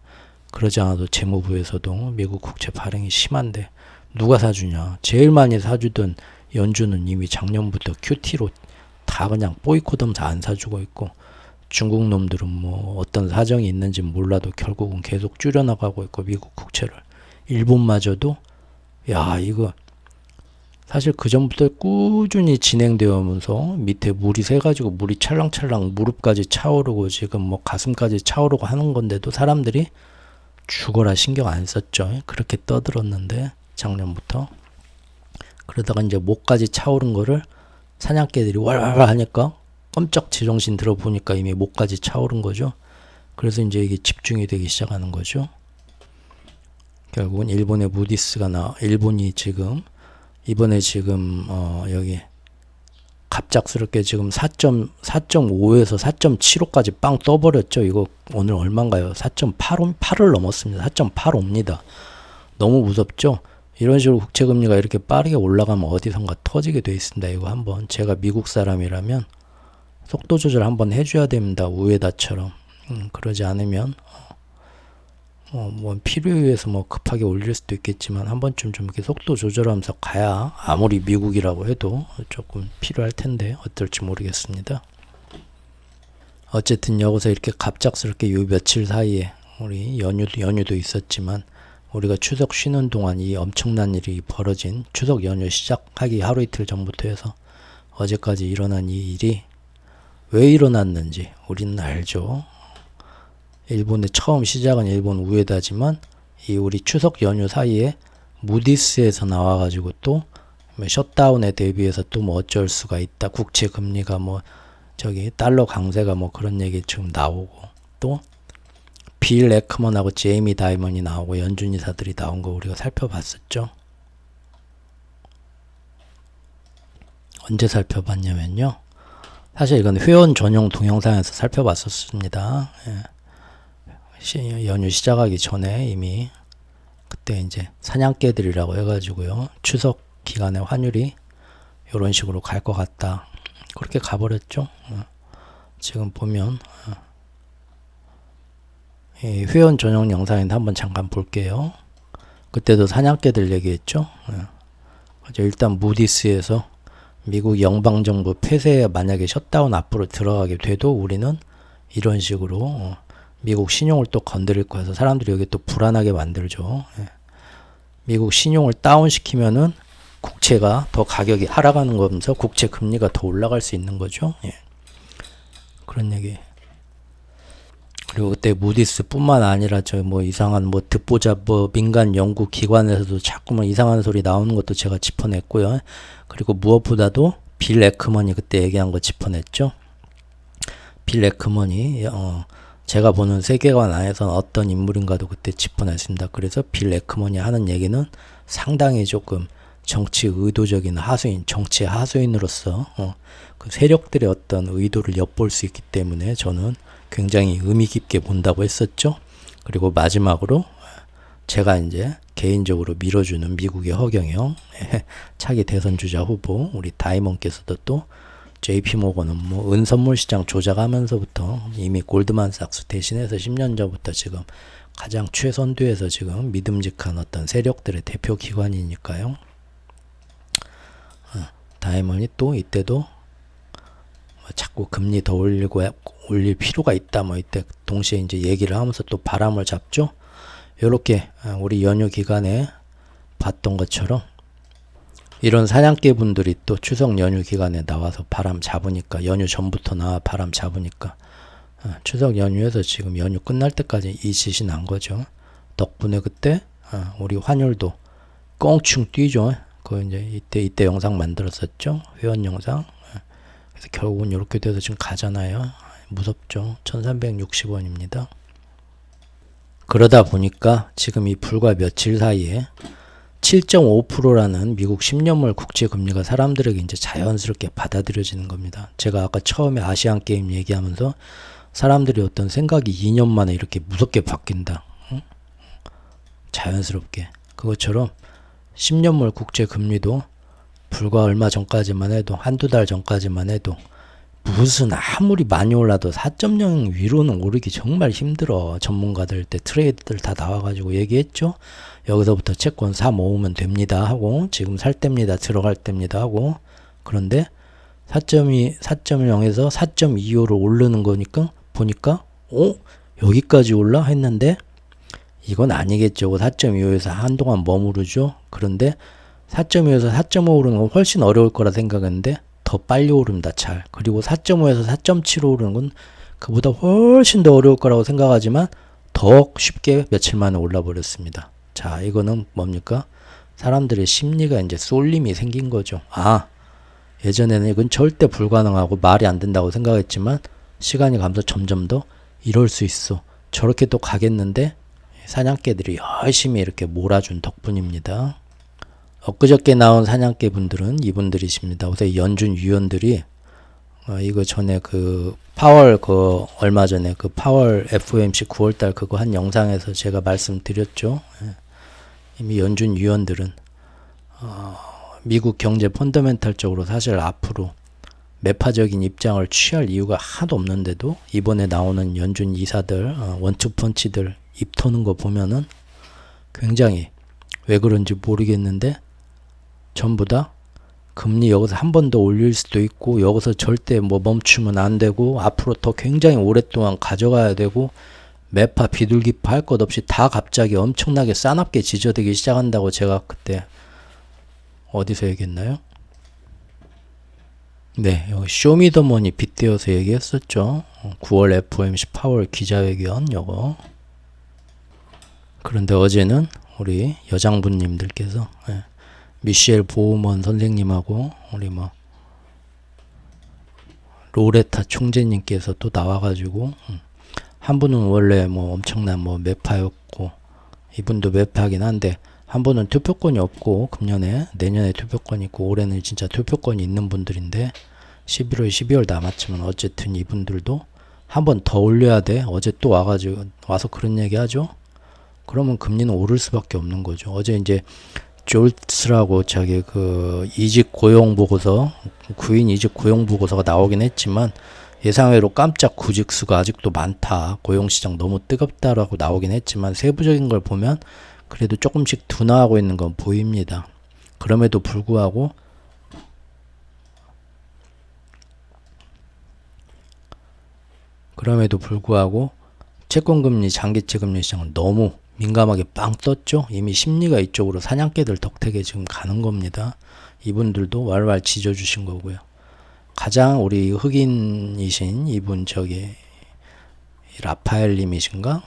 그러지 않아도 재무부에서도 미국 국채 발행이 심한데 누가 사주냐. 제일 많이 사주던 연준은 이미 작년부터 QT로 다 그냥 보이콧하면서 안 사주고 있고 중국 놈들은 뭐 어떤 사정이 있는지 몰라도 결국은 계속 줄여나가고 있고 미국 국채를 일본마저도 야 이거 사실 그 전부터 꾸준히 진행되어 오면서 밑에 물이 새가지고 물이 찰랑찰랑 무릎까지 차오르고 지금 뭐 가슴까지 차오르고 하는 건데도 사람들이 죽어라 신경 안 썼죠. 그렇게 떠들었는데 작년부터 그러다가 이제 목까지 차오른 거를 사냥개들이 왈왈 하니까 깜짝 제정신 들어보니까 이미 목까지 차오른 거죠. 그래서 이제 이게 집중이 되기 시작하는 거죠. 결국은 일본의 무디스가 일본이 지금 이번에 지금 여기 갑작스럽게 지금 4.5에서 4.75까지 빵 떠버렸죠. 이거 오늘 얼마인가요? 4.8을 넘었습니다. 4.85입니다. 너무 무섭죠? 이런 식으로 국채금리가 이렇게 빠르게 올라가면 어디선가 터지게 돼 있습니다. 이거 한번 제가 미국 사람이라면 속도 조절 한번 해줘야 됩니다. 우에다처럼. 그러지 않으면 뭐 필요에 의해서 뭐 급하게 올릴 수도 있겠지만 한 번쯤 좀 이렇게 속도 조절하면서 가야 아무리 미국이라고 해도 조금 필요할 텐데 어떨지 모르겠습니다. 어쨌든 여기서 이렇게 갑작스럽게 요 며칠 사이에 우리 연휴도 있었지만 우리가 추석 쉬는 동안 이 엄청난 일이 벌어진 추석 연휴 시작하기 하루 이틀 전부터 해서 어제까지 일어난 이 일이 왜 일어났는지 우리는 알죠. 일본의 처음 시작은 일본 우에다지만 이 우리 추석 연휴 사이에 무디스에서 나와가지고 또 셧다운에 대비해서 또 뭐 어쩔 수가 있다. 국채 금리가 뭐 저기 달러 강세가 뭐 그런 얘기 지금 나오고 또 빌 에크먼하고 제이미 다이먼이 나오고 연준 이사들이 나온 거 우리가 살펴봤었죠. 언제 살펴봤냐면요. 사실 이건 회원 전용 동영상에서 살펴봤었습니다. 연휴 시작하기 전에 이미 그때 이제 사냥개들이라고 해가지고요. 추석 기간에 환율이 이런 식으로 갈 것 같다. 그렇게 가버렸죠. 지금 보면 이 회원 전용 영상인데 한번 잠깐 볼게요. 그때도 사냥개들 얘기했죠. 일단 무디스에서 미국 영방정부 폐쇄에 만약에 셧다운 앞으로 들어가게 돼도 우리는 이런 식으로 미국 신용을 또 건드릴 거여서 사람들이 여기 또 불안하게 만들죠. 미국 신용을 다운시키면은 국채가 더 가격이 하락하는 거면서 국채 금리가 더 올라갈 수 있는 거죠. 그런 얘기. 그리고 그때 무디스뿐만 아니라 저 뭐 이상한 뭐 듣보잡 뭐 민간 연구 기관에서도 자꾸만 이상한 소리 나오는 것도 제가 짚어냈고요. 그리고 무엇보다도 빌 에크먼이 그때 얘기한 거 짚어냈죠. 빌 에크먼이 제가 보는 세계관 안에서는 어떤 인물인가도 그때 짚어냈습니다. 그래서 빌 에크먼이 하는 얘기는 상당히 조금 정치 의도적인 하수인, 정치의 하수인으로서 그 세력들의 어떤 의도를 엿볼 수 있기 때문에 저는 굉장히 의미 깊게 본다고 했었죠. 그리고 마지막으로 제가 이제 개인적으로 밀어주는 미국의 허경영 차기 대선 주자 후보 우리 다이먼께서도 또 JP모건은 뭐 은선물 시장 조작하면서부터 이미 골드만삭스 대신해서 10년 전부터 지금 가장 최선두에서 지금 믿음직한 어떤 세력들의 대표 기관이니까요. 다이먼이 또 이때도 자꾸 금리 더 올릴 필요가 있다 뭐 이때 동시에 이제 얘기를 하면서 또 바람을 잡죠. 요렇게 우리 연휴 기간에 봤던 것처럼 이런 사냥개 분들이 또 추석 연휴 기간에 나와서 바람 잡으니까 연휴 전부터 나와 바람 잡으니까 추석 연휴에서 지금 연휴 끝날 때까지 이 짓이 난 거죠. 덕분에 그때 우리 환율도 껑충 뛰죠. 그 이제 이때 영상 만들었었죠. 회원 영상. 그래서 결국은 이렇게 돼서 지금 가잖아요. 무섭죠. 1360원입니다. 그러다 보니까 지금 이 불과 며칠 사이에 7.5%라는 미국 10년물 국채금리가 사람들에게 이제 자연스럽게 받아들여지는 겁니다. 제가 아까 처음에 아시안 게임 얘기하면서 사람들이 어떤 생각이 2년 만에 이렇게 무섭게 바뀐다. 응? 자연스럽게. 그것처럼 10년물 국채금리도 불과 얼마 전까지만 해도 한두 달 전까지만 해도 무슨 아무리 많이 올라도 4.0 위로는 오르기 정말 힘들어. 전문가들 때 트레이드들 다 나와가지고 얘기했죠. 여기서부터 채권 사 모으면 됩니다 하고 지금 살 때입니다 들어갈 때입니다 하고 그런데 4.0에서 4.25로 오르는 거니까 보니까 여기까지 올라 했는데 이건 아니겠죠. 4.25에서 한동안 머무르죠. 그런데 4.25에서 4.5 오르는 건 훨씬 어려울 거라 생각했는데 더 빨리 오릅니다. 잘. 그리고 4.5에서 4.7로 오르는 건 그보다 훨씬 더 어려울 거라고 생각하지만 더 쉽게 며칠 만에 올라 버렸습니다. 자, 이거는 뭡니까? 사람들의 심리가 이제 쏠림이 생긴 거죠. 예전에는 이건 절대 불가능하고 말이 안 된다고 생각했지만 시간이 가면서 점점 더 이럴 수 있어. 저렇게 또 가겠는데 사냥개들이 열심히 이렇게 몰아준 덕분입니다. 엊그저께 나온 사냥개 분들은 이분들이십니다. 우선 연준 위원들이 이거 전에 파월 얼마 전에 파월 FOMC 9월달 그거 한 영상에서 제가 말씀드렸죠. 이미 연준 위원들은 미국 경제 펀더멘탈적으로 사실 앞으로 매파적인 입장을 취할 이유가 하나도 없는데도 이번에 나오는 연준 이사들 원투펀치들 입 터는 거 보면은 굉장히 왜 그런지 모르겠는데 전부 다 금리 여기서 한 번 더 올릴 수도 있고 여기서 절대 뭐 멈추면 안 되고 앞으로 더 굉장히 오랫동안 가져가야 되고 매파 비둘기파 할 것 없이 다 갑자기 엄청나게 싸납게 지저대기 시작한다고 제가 그때 어디서 얘기했나요? 네, 여기 쇼미더머니 빗대어서 얘기했었죠. 9월 FOMC 파월 기자회견 요거. 그런데 어제는 우리 여장부님들께서 미셸 보우먼 선생님하고 우리 로레타 총재님께서 또 나와가지고 한 분은 원래 엄청난 매파였고 이분도 매파긴 한데 한 분은 투표권이 없고 금년에 내년에 투표권이 있고 올해는 진짜 투표권이 있는 분들인데 11월 12월 남았지만 어쨌든 이분들도 한 번 더 올려야 돼. 어제 또 와서 그런 얘기 하죠. 그러면 금리는 오를 수밖에 없는 거죠. 어제 이제 졸스라고 자기 이직 고용 보고서 구인 이직 고용 보고서가 나오긴 했지만 예상외로 깜짝 구직수가 아직도 많다. 고용시장 너무 뜨겁다라고 나오긴 했지만 세부적인 걸 보면 그래도 조금씩 둔화하고 있는 건 보입니다. 그럼에도 불구하고 채권금리 장기채금리 시장은 너무 민감하게 빵 떴죠. 이미 심리가 이쪽으로 사냥개들 덕택에 지금 가는 겁니다. 이분들도 왈왈 지져주신 거고요. 가장 우리 흑인이신 이분 라파엘님이신가?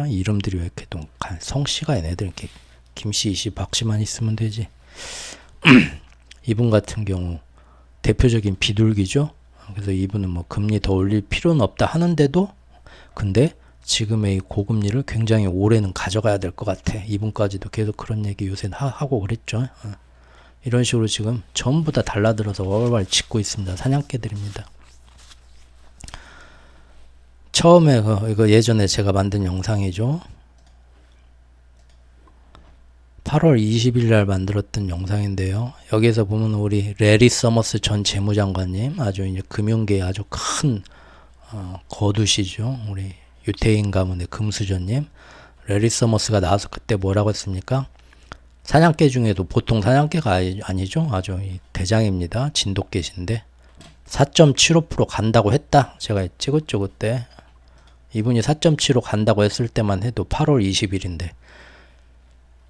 이름들이 왜 이렇게 또 성씨가 얘네들 이렇게 김씨, 이씨, 박씨만 있으면 되지. 이분 같은 경우 대표적인 비둘기죠. 그래서 이분은 뭐 금리 더 올릴 필요는 없다 하는데도 근데 지금의 이 고금리를 굉장히 오래는 가져가야 될 것 같아. 이분까지도 계속 그런 얘기 요새 하고 그랬죠. 이런 식으로 지금 전부 다 달라들어서 월월 짓고 있습니다. 사냥개들입니다. 처음에 이거 예전에 제가 만든 영상이죠. 8월 20일 날 만들었던 영상인데요. 여기에서 보면 우리 레리 서머스 전 재무장관님 아주 이제 금융계의 아주 큰 거두시죠. 우리 유태인 가문의 금수저님 레리 서머스가 나와서 그때 뭐라고 했습니까? 사냥개 중에도 보통 사냥개가 아니죠. 아주 대장입니다. 진돗개신데 4.75% 간다고 했다. 제가 찍었죠 그때. 이분이 4.75 간다고 했을 때만 해도 8월 20일인데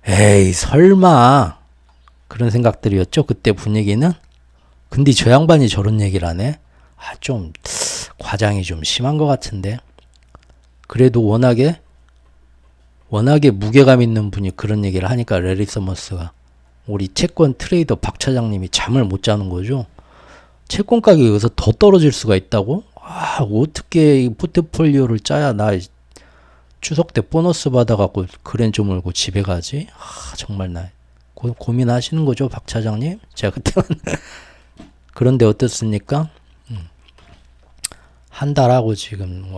에이 설마 그런 생각들이었죠 그때 분위기는. 근데 저 양반이 저런 얘기를 하네. 좀 과장이 좀 심한 것 같은데. 그래도 워낙에 무게감 있는 분이 그런 얘기를 하니까 레리 서머스가 우리 채권 트레이더 박 차장님이 잠을 못 자는 거죠. 채권 가격이 여기서 더 떨어질 수가 있다고? 어떻게 이 포트폴리오를 짜야 나 추석 때 보너스 받아갖고 그랜 좀 몰고 집에 가지? 정말 나 고민하시는 거죠, 박 차장님? 제가 그때는 그런데 어떻습니까? 한 달하고 지금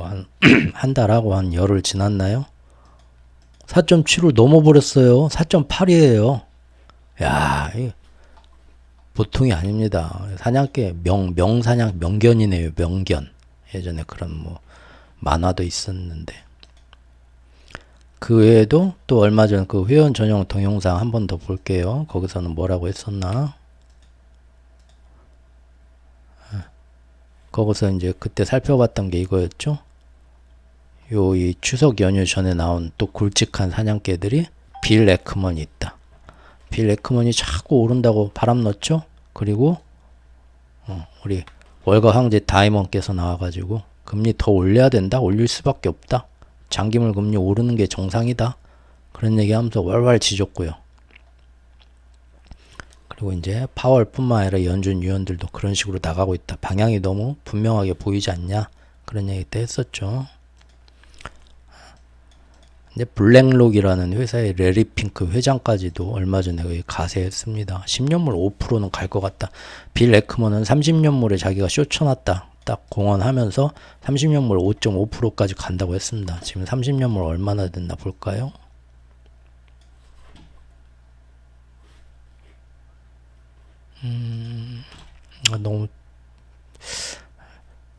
한 달하고 한 열흘 지났나요? 4.7을 넘어버렸어요. 4.8이에요. 야, 보통이 아닙니다. 사냥개 명사냥 명견이네요. 명견. 예전에 그런 뭐 만화도 있었는데. 그 외에도 또 얼마 전 그 회원 전용 동영상 한 번 더 볼게요. 거기서는 뭐라고 했었나? 거기서 이제 그때 살펴봤던 게 이거였죠. 이 추석 연휴 전에 나온 또 굵직한 사냥개들이 빌 에크먼이 있다. 빌 에크먼이 자꾸 오른다고 바람 넣었죠. 그리고 우리 월가 황제 다이먼께서 나와가지고 금리 더 올려야 된다. 올릴 수밖에 없다. 장기물 금리 오르는 게 정상이다. 그런 얘기하면서 월월 지졌고요. 그리고 이제 파월뿐만 아니라 연준 위원들도 그런 식으로 나가고 있다. 방향이 너무 분명하게 보이지 않냐. 그런 얘기 때 했었죠. 이제 블랙록이라는 회사의 레리 핑크 회장까지도 얼마 전에 가세했습니다. 10년물 5%는 갈 것 같다. 빌 에크먼은 30년물에 자기가 쇼쳐놨다. 딱 공언하면서 30년물 5.5%까지 간다고 했습니다. 지금 30년물 얼마나 됐나 볼까요? 너무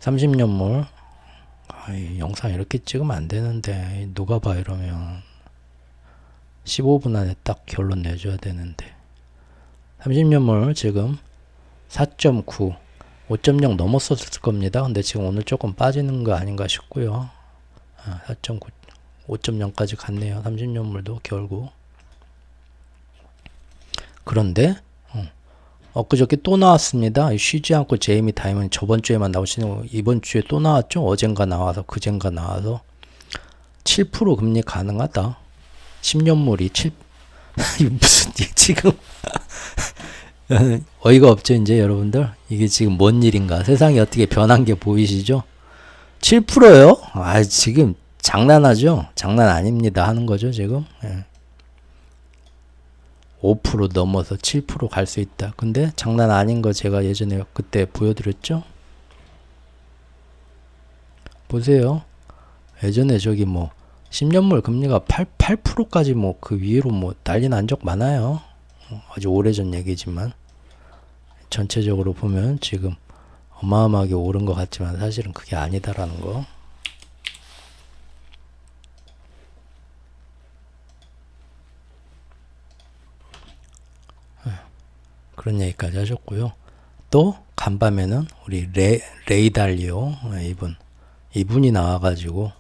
30년물 영상 이렇게 찍으면 안 되는데 누가 봐 이러면 15분 안에 딱 결론 내줘야 되는데 30년물 지금 4.9 5.0 넘었었을 겁니다. 근데 지금 오늘 조금 빠지는 거 아닌가 싶고요. 4.9 5.0까지 갔네요. 30년물도 결국. 그런데 엊그저께 또 나왔습니다. 쉬지 않고 제이미 다이먼 저번 주에만 나오시는 거 이번 주에 또 나왔죠. 어젠가 나와서 그젠가 나와서 7% 금리 가능하다. 10년물이 7 무슨 지금 어이가 없죠 이제 여러분들. 이게 지금 뭔 일인가. 세상이 어떻게 변한 게 보이시죠? 7%요? 지금 장난하죠? 장난 아닙니다 하는 거죠 지금. 5% 넘어서 7% 갈 수 있다. 근데 장난 아닌 거 제가 예전에 그때 보여드렸죠? 보세요. 예전에 저기 뭐 10년물 금리가 8%까지 뭐 그 위로 뭐 난리 난 적 많아요. 아주 오래전 얘기지만 전체적으로 보면 지금 어마어마하게 오른 것 같지만 사실은 그게 아니다라는 거. 그런 얘기까지 하셨고요. 또 간밤에는 우리 레이달리오 이분이 나와가지고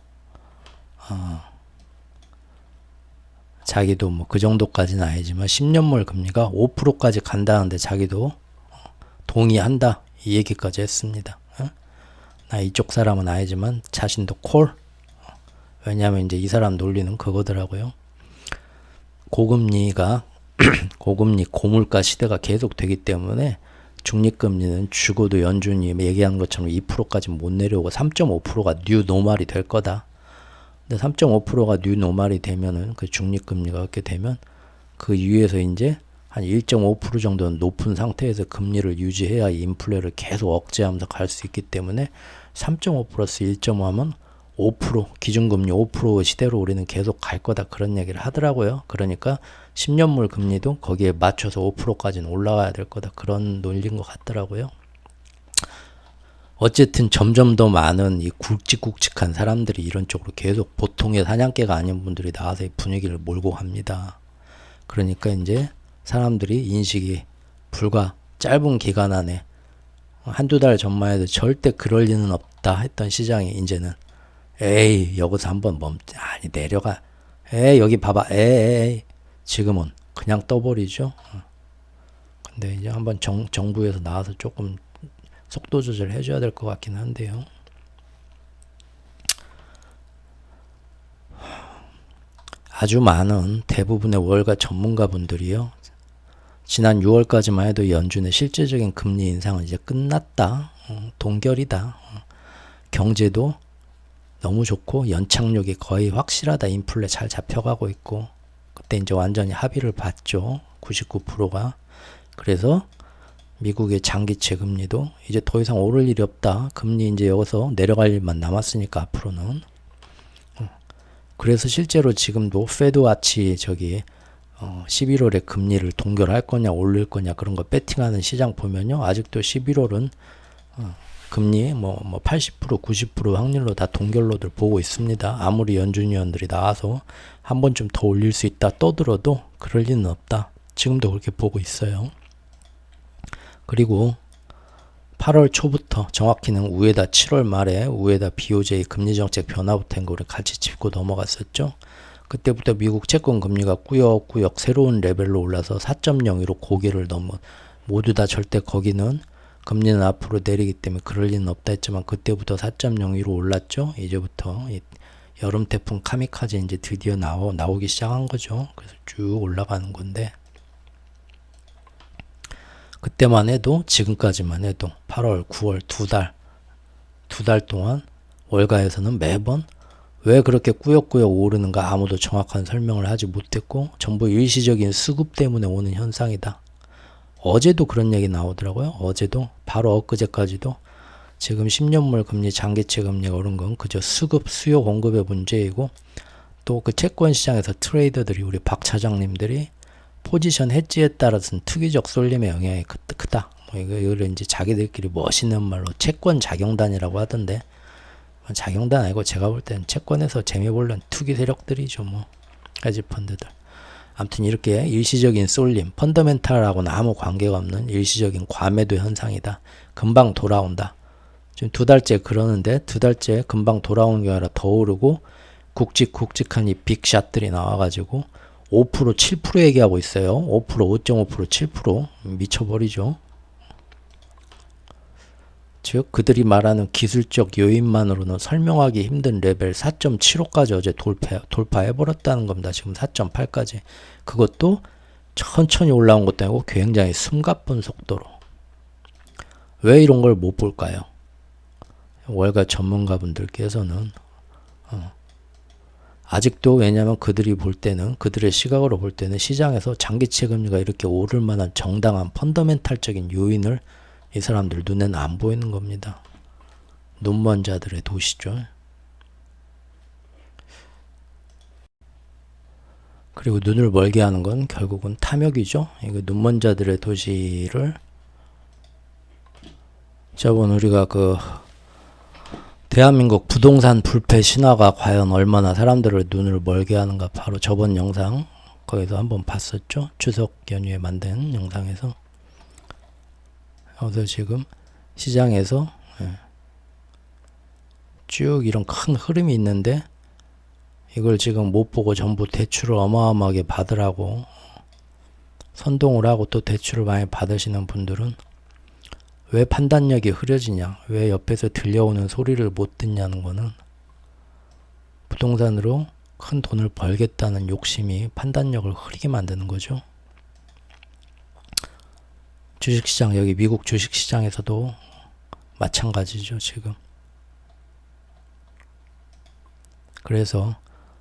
자기도 뭐 그 정도까지는 아니지만 10년물 금리가 5%까지 간다는데 자기도 동의한다 이 얘기까지 했습니다. 나 이쪽 사람은 아니지만 자신도 콜. 왜냐하면 이제 이 사람 논리는 그거더라고요. 고금리 고물가 시대가 계속 되기 때문에 중립금리는 죽어도 연준이 얘기하는 것처럼 2%까지 못 내려오고 3.5%가 뉴 노멀이 될 거다. 근데 3.5%가 뉴 노멀이 되면은 그 중립금리가 그렇게 되면 그 위에서 이제 한 1.5% 정도는 높은 상태에서 금리를 유지해야 인플레를 계속 억제하면서 갈 수 있기 때문에 3.5 플러스 1.5 하면 5% 기준금리 5% 시대로 우리는 계속 갈 거다 그런 얘기를 하더라고요. 그러니까 10년물 금리도 거기에 맞춰서 5%까지는 올라가야 될 거다 그런 논리인 것 같더라고요. 어쨌든 점점 더 많은 이 굵직굵직한 사람들이 이런 쪽으로 계속 보통의 사냥개가 아닌 분들이 나와서 이 분위기를 몰고 갑니다. 그러니까 이제 사람들이 인식이 불과 짧은 기간 안에 한두 달 전만 해도 절대 그럴 리는 없다 했던 시장이 이제는 에이 여기서 한번 아니 내려가 에이 여기 봐봐 에이 지금은 그냥 떠버리죠. 근데 이제 한번 정부에서 나와서 조금 속도 조절 해줘야 될 것 같긴 한데요. 아주 많은 대부분의 월가 전문가분들이요. 지난 6월까지만 해도 연준의 실질적인 금리 인상은 이제 끝났다. 동결이다. 경제도 너무 좋고 연착륙이 거의 확실하다. 인플레 잘 잡혀가고 있고 그때 이제 완전히 합의를 봤죠. 99%가. 그래서 미국의 장기채 금리도 이제 더 이상 오를 일이 없다. 금리 이제 여기서 내려갈 일만 남았으니까 앞으로는. 그래서 실제로 지금도 페드와치 11월에 금리를 동결할 거냐 올릴 거냐 그런 거 배팅하는 시장 보면요. 아직도 11월은 금리 80% 90% 확률로 다 동결로들 보고 있습니다. 아무리 연준위원들이 나와서 한 번쯤 더 올릴 수 있다 떠들어도 그럴 리는 없다. 지금도 그렇게 보고 있어요. 그리고 8월 초부터 정확히는 우에다 7월 말에 우에다 BOJ 금리정책 변화부터 한 거를 같이 짚고 넘어갔었죠. 그때부터 미국 채권 금리가 꾸역꾸역 새로운 레벨로 올라서 4.02로 고개를 넘어 모두 다 절대 거기는 금리는 앞으로 내리기 때문에 그럴 리는 없다 했지만 그때부터 4.02로 올랐죠. 이제부터 여름 태풍 카미카제 이제 드디어 나오기 시작한 거죠. 그래서 쭉 올라가는 건데 그때만 해도 지금까지만 해도 8월, 9월 두 달 동안 월가에서는 매번 왜 그렇게 꾸역꾸역 오르는가 아무도 정확한 설명을 하지 못했고 전부 일시적인 수급 때문에 오는 현상이다. 어제도 그런 얘기 나오더라고요. 어제도 바로 엊그제까지도 지금 10년물 금리 장기채 금리가 오른 건 그저 수급 수요 공급의 문제이고 또 그 채권 시장에서 트레이더들이 우리 박 차장님들이 포지션 해지에 따라서는 투기적 쏠림의 영향이 크다. 이걸 이제 자기들끼리 멋있는 말로 채권 작용단이라고 하던데 작용단 아니고 제가 볼 때는 채권에서 재미 보려는 투기 세력들이죠. 헤지 펀드들. 아무튼 이렇게 일시적인 쏠림, 펀더멘탈하고는 아무 관계가 없는 일시적인 과매도 현상이다. 금방 돌아온다. 지금 2달째 그러는데 2달째 금방 돌아오는 게 아니라 더 오르고 굵직굵직한 이 빅샷들이 나와가지고 5% 7% 얘기하고 있어요. 5% 5.5% 7% 미쳐버리죠. 즉 그들이 말하는 기술적 요인만으로는 설명하기 힘든 레벨 4.75까지 어제 돌파해버렸다는 겁니다. 지금 4.8까지. 그것도 천천히 올라온 것도 아니고 굉장히 숨가쁜 속도로. 왜 이런 걸 못 볼까요? 월가 전문가분들께서는 아직도 왜냐하면 그들이 볼 때는 그들의 시각으로 볼 때는 시장에서 장기채 금리가 이렇게 오를 만한 정당한 펀더멘탈적인 요인을 이 사람들 눈에는 안 보이는 겁니다. 눈먼 자들의 도시죠. 그리고 눈을 멀게 하는 건 결국은 탐욕이죠. 이거 눈먼 자들의 도시를 저번 우리가 대한민국 부동산 불패 신화가 과연 얼마나 사람들을 눈을 멀게 하는가 바로 저번 영상 거기서 한번 봤었죠. 추석 연휴에 만든 영상에서. 그래서 지금 시장에서 쭉 이런 큰 흐름이 있는데 이걸 지금 못 보고 전부 대출을 어마어마하게 받으라고 선동을 하고 또 대출을 많이 받으시는 분들은 왜 판단력이 흐려지냐, 왜 옆에서 들려오는 소리를 못 듣냐는 거는 부동산으로 큰 돈을 벌겠다는 욕심이 판단력을 흐리게 만드는 거죠. 주식시장, 여기 미국 주식시장에서도 마찬가지죠, 지금. 그래서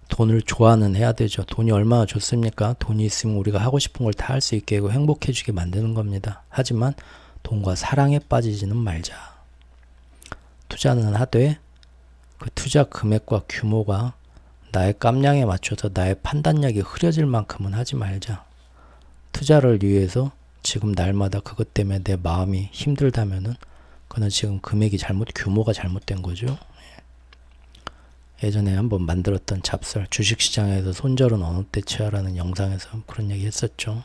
돈을 좋아는 해야 되죠. 돈이 얼마나 좋습니까? 돈이 있으면 우리가 하고 싶은 걸 다 할 수 있게 하고 행복해지게 만드는 겁니다. 하지만 돈과 사랑에 빠지지는 말자. 투자는 하되 그 투자 금액과 규모가 나의 깜냥에 맞춰서 나의 판단력이 흐려질 만큼은 하지 말자. 투자를 위해서 지금 날마다 그것 때문에 내 마음이 힘들다면은 그는 지금 금액이 규모가 잘못된 거죠. 예전에 한번 만들었던 잡설, 주식시장에서 손절은 어느 때 취하라는 영상에서 그런 얘기 했었죠.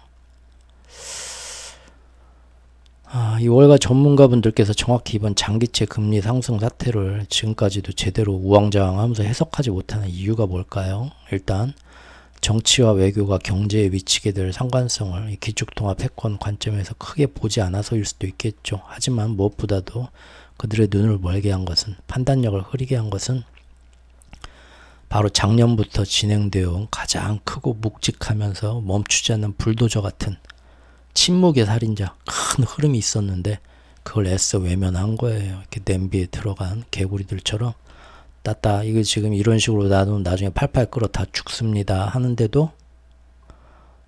이 월가 전문가분들께서 정확히 이번 장기채 금리 상승 사태를 지금까지도 제대로 우왕좌왕하면서 해석하지 못하는 이유가 뭘까요? 일단 정치와 외교가 경제에 미치게 될 상관성을 기축통화 패권 관점에서 크게 보지 않아서일 수도 있겠죠. 하지만 무엇보다도 그들의 눈을 멀게 한 것은, 판단력을 흐리게 한 것은 바로 작년부터 진행되어 온 가장 크고 묵직하면서 멈추지 않는 불도저 같은 침묵의 살인자, 큰 흐름이 있었는데 그걸 애써 외면한 거예요. 이렇게 냄비에 들어간 개구리들처럼 따따 이거 지금 이런 식으로 놔두면 나중에 팔팔 끓어 다 죽습니다 하는데도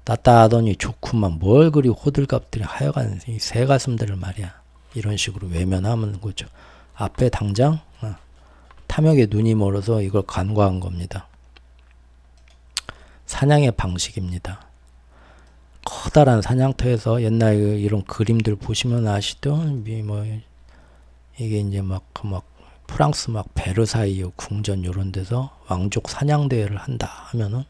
따따 하더니 좋구만 뭘 그리 호들갑들이 하여간 이 새가슴들을 말이야. 이런 식으로 외면하는 거죠. 앞에 당장 탐욕에 눈이 멀어서 이걸 간과한 겁니다. 사냥의 방식입니다. 커다란 사냥터에서 옛날 이런 그림들 보시면 아시던 이게 이제 막 프랑스 베르사유 궁전 이런 데서 왕족 사냥 대회를 한다 하면은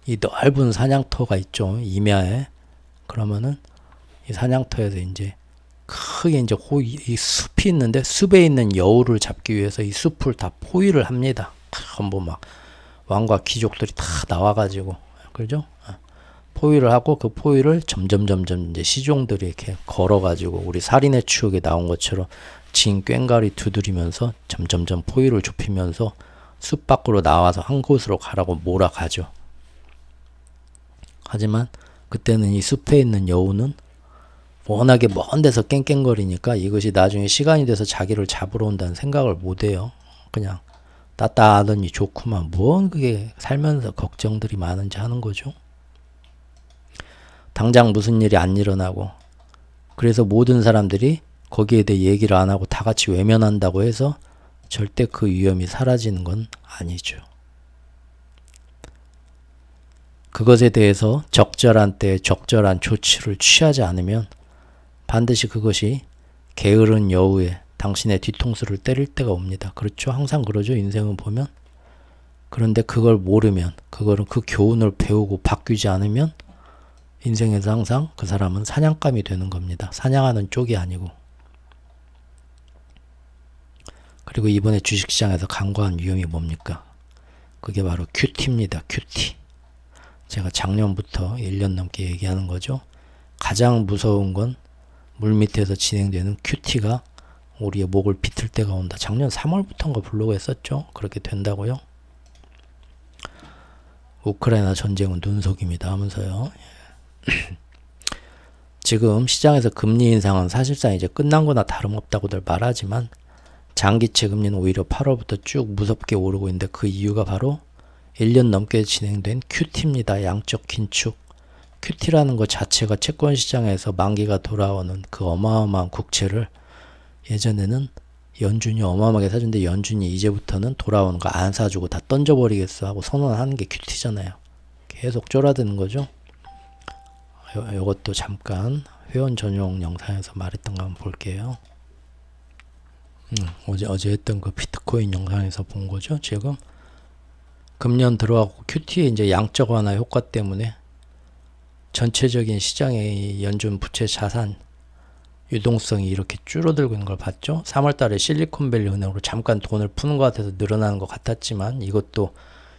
이 넓은 사냥터가 있죠, 임야에. 그러면은 이 사냥터에서 이제 크게 이제 이 숲이 있는데 숲에 있는 여우를 잡기 위해서 이 숲을 다 포위를 합니다. 전부 왕과 귀족들이 다 나와가지고, 그죠? 포위를 하고 그 포위를 점점 이제 시종들이 이렇게 걸어가지고 우리 살인의 추억에 나온 것처럼 진 꽹가리 두드리면서 점점 포위를 좁히면서 숲 밖으로 나와서 한 곳으로 가라고 몰아가죠. 하지만 그때는 이 숲에 있는 여우는 워낙에 먼 데서 깽깽거리니까 이것이 나중에 시간이 돼서 자기를 잡으러 온다는 생각을 못해요. 그냥 따따하더니 좋구만 뭔 그게 살면서 걱정들이 많은지 하는 거죠. 당장 무슨 일이 안 일어나고 그래서 모든 사람들이 거기에 대해 얘기를 안 하고 다 같이 외면한다고 해서 절대 그 위험이 사라지는 건 아니죠. 그것에 대해서 적절한 때에 적절한 조치를 취하지 않으면 반드시 그것이 게으른 여우의 당신의 뒤통수를 때릴 때가 옵니다. 그렇죠? 항상 그러죠. 인생을 보면. 그런데 그걸 모르면, 그 교훈을 배우고 바뀌지 않으면 인생에서 항상 그 사람은 사냥감이 되는 겁니다. 사냥하는 쪽이 아니고. 그리고 이번에 주식시장에서 간과한 위험이 뭡니까? 그게 바로 큐티입니다. 큐티. 제가 작년부터 1년 넘게 얘기하는 거죠. 가장 무서운 건 물밑에서 진행되는 큐티가 우리의 목을 비틀 때가 온다. 작년 3월부터인가 블로그에 썼죠. 그렇게 된다고요. 우크라이나 전쟁은 눈속임이다 하면서요. 지금 시장에서 금리 인상은 사실상 이제 끝난 거나 다름없다고들 말하지만 장기채 금리는 오히려 8월부터 쭉 무섭게 오르고 있는데 그 이유가 바로 1년 넘게 진행된 큐티입니다. 양적 긴축. 큐티라는 것 자체가 채권 시장에서 만기가 돌아오는 그 어마어마한 국채를 예전에는 연준이 어마어마하게 사준데 연준이 이제부터는 돌아오는 거 안 사주고 다 던져버리겠어 하고 선언하는 게 큐티잖아요. 계속 쫄아드는 거죠. 요것도 잠깐 회원 전용 영상에서 말했던 거 한번 볼게요. 어제 했던 그 비트코인 영상에서 본 거죠. 지금 금년 들어가고 큐티의 이제 양적 완화 효과 때문에 전체적인 시장의 연준 부채 자산 유동성이 이렇게 줄어들고 있는 걸 봤죠. 3월 달에 실리콘밸리 은행으로 잠깐 돈을 푸는 것 같아서 늘어나는 것 같았지만 이것도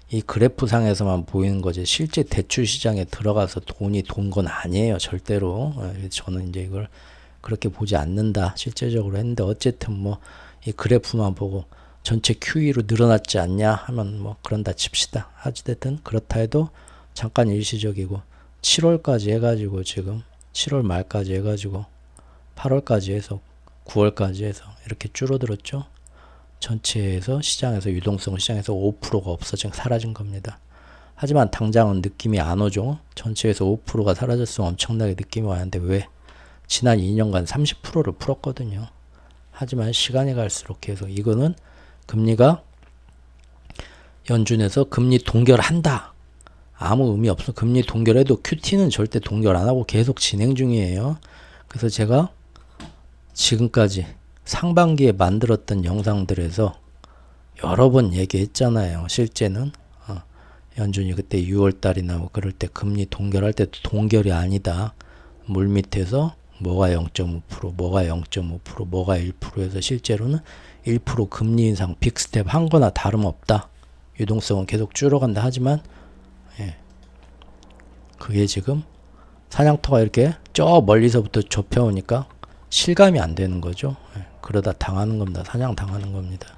이 그래프상에서만 보이는 거지 실제 대출 시장에 들어가서 돈이 돈 건 아니에요. 절대로. 저는 이제 이걸 그렇게 보지 않는다. 실제적으로 했는데 어쨌든 뭐 이 그래프만 보고 전체 QE로 늘어났지 않냐 하면 뭐 그런다 칩시다. 어찌됐든 그렇다 해도 잠깐 일시적이고 7월까지 해가지고 지금 7월 말까지 해가지고 8월까지 해서 9월까지 해서 이렇게 줄어들었죠. 전체에서 시장에서 유동성 시장에서 5%가 없어진 사라진 겁니다. 하지만 당장은 느낌이 안 오죠. 전체에서 5%가 사라졌으면 엄청나게 느낌이 와는데 왜? 지난 2년간 30%를 풀었거든요. 하지만 시간이 갈수록 계속 이거는 금리가 연준에서 금리 동결한다. 아무 의미 없어. 금리 동결해도 QT는 절대 동결 안 하고 계속 진행 중이에요. 그래서 제가 지금까지 상반기에 만들었던 영상들에서 여러 번 얘기했잖아요. 실제는 연준이 그때 6월달이나 뭐 그럴 때 금리 동결할 때 동결이 아니다. 물밑에서 뭐가 0.5%, 뭐가 0.5%, 뭐가 1%에서 실제로는 1% 금리 인상 빅스텝 한 거나 다름없다. 유동성은 계속 줄어간다 하지만 그게 지금 사냥터가 이렇게 저 멀리서부터 좁혀오니까 실감이 안 되는 거죠. 그러다 당하는 겁니다. 사냥 당하는 겁니다.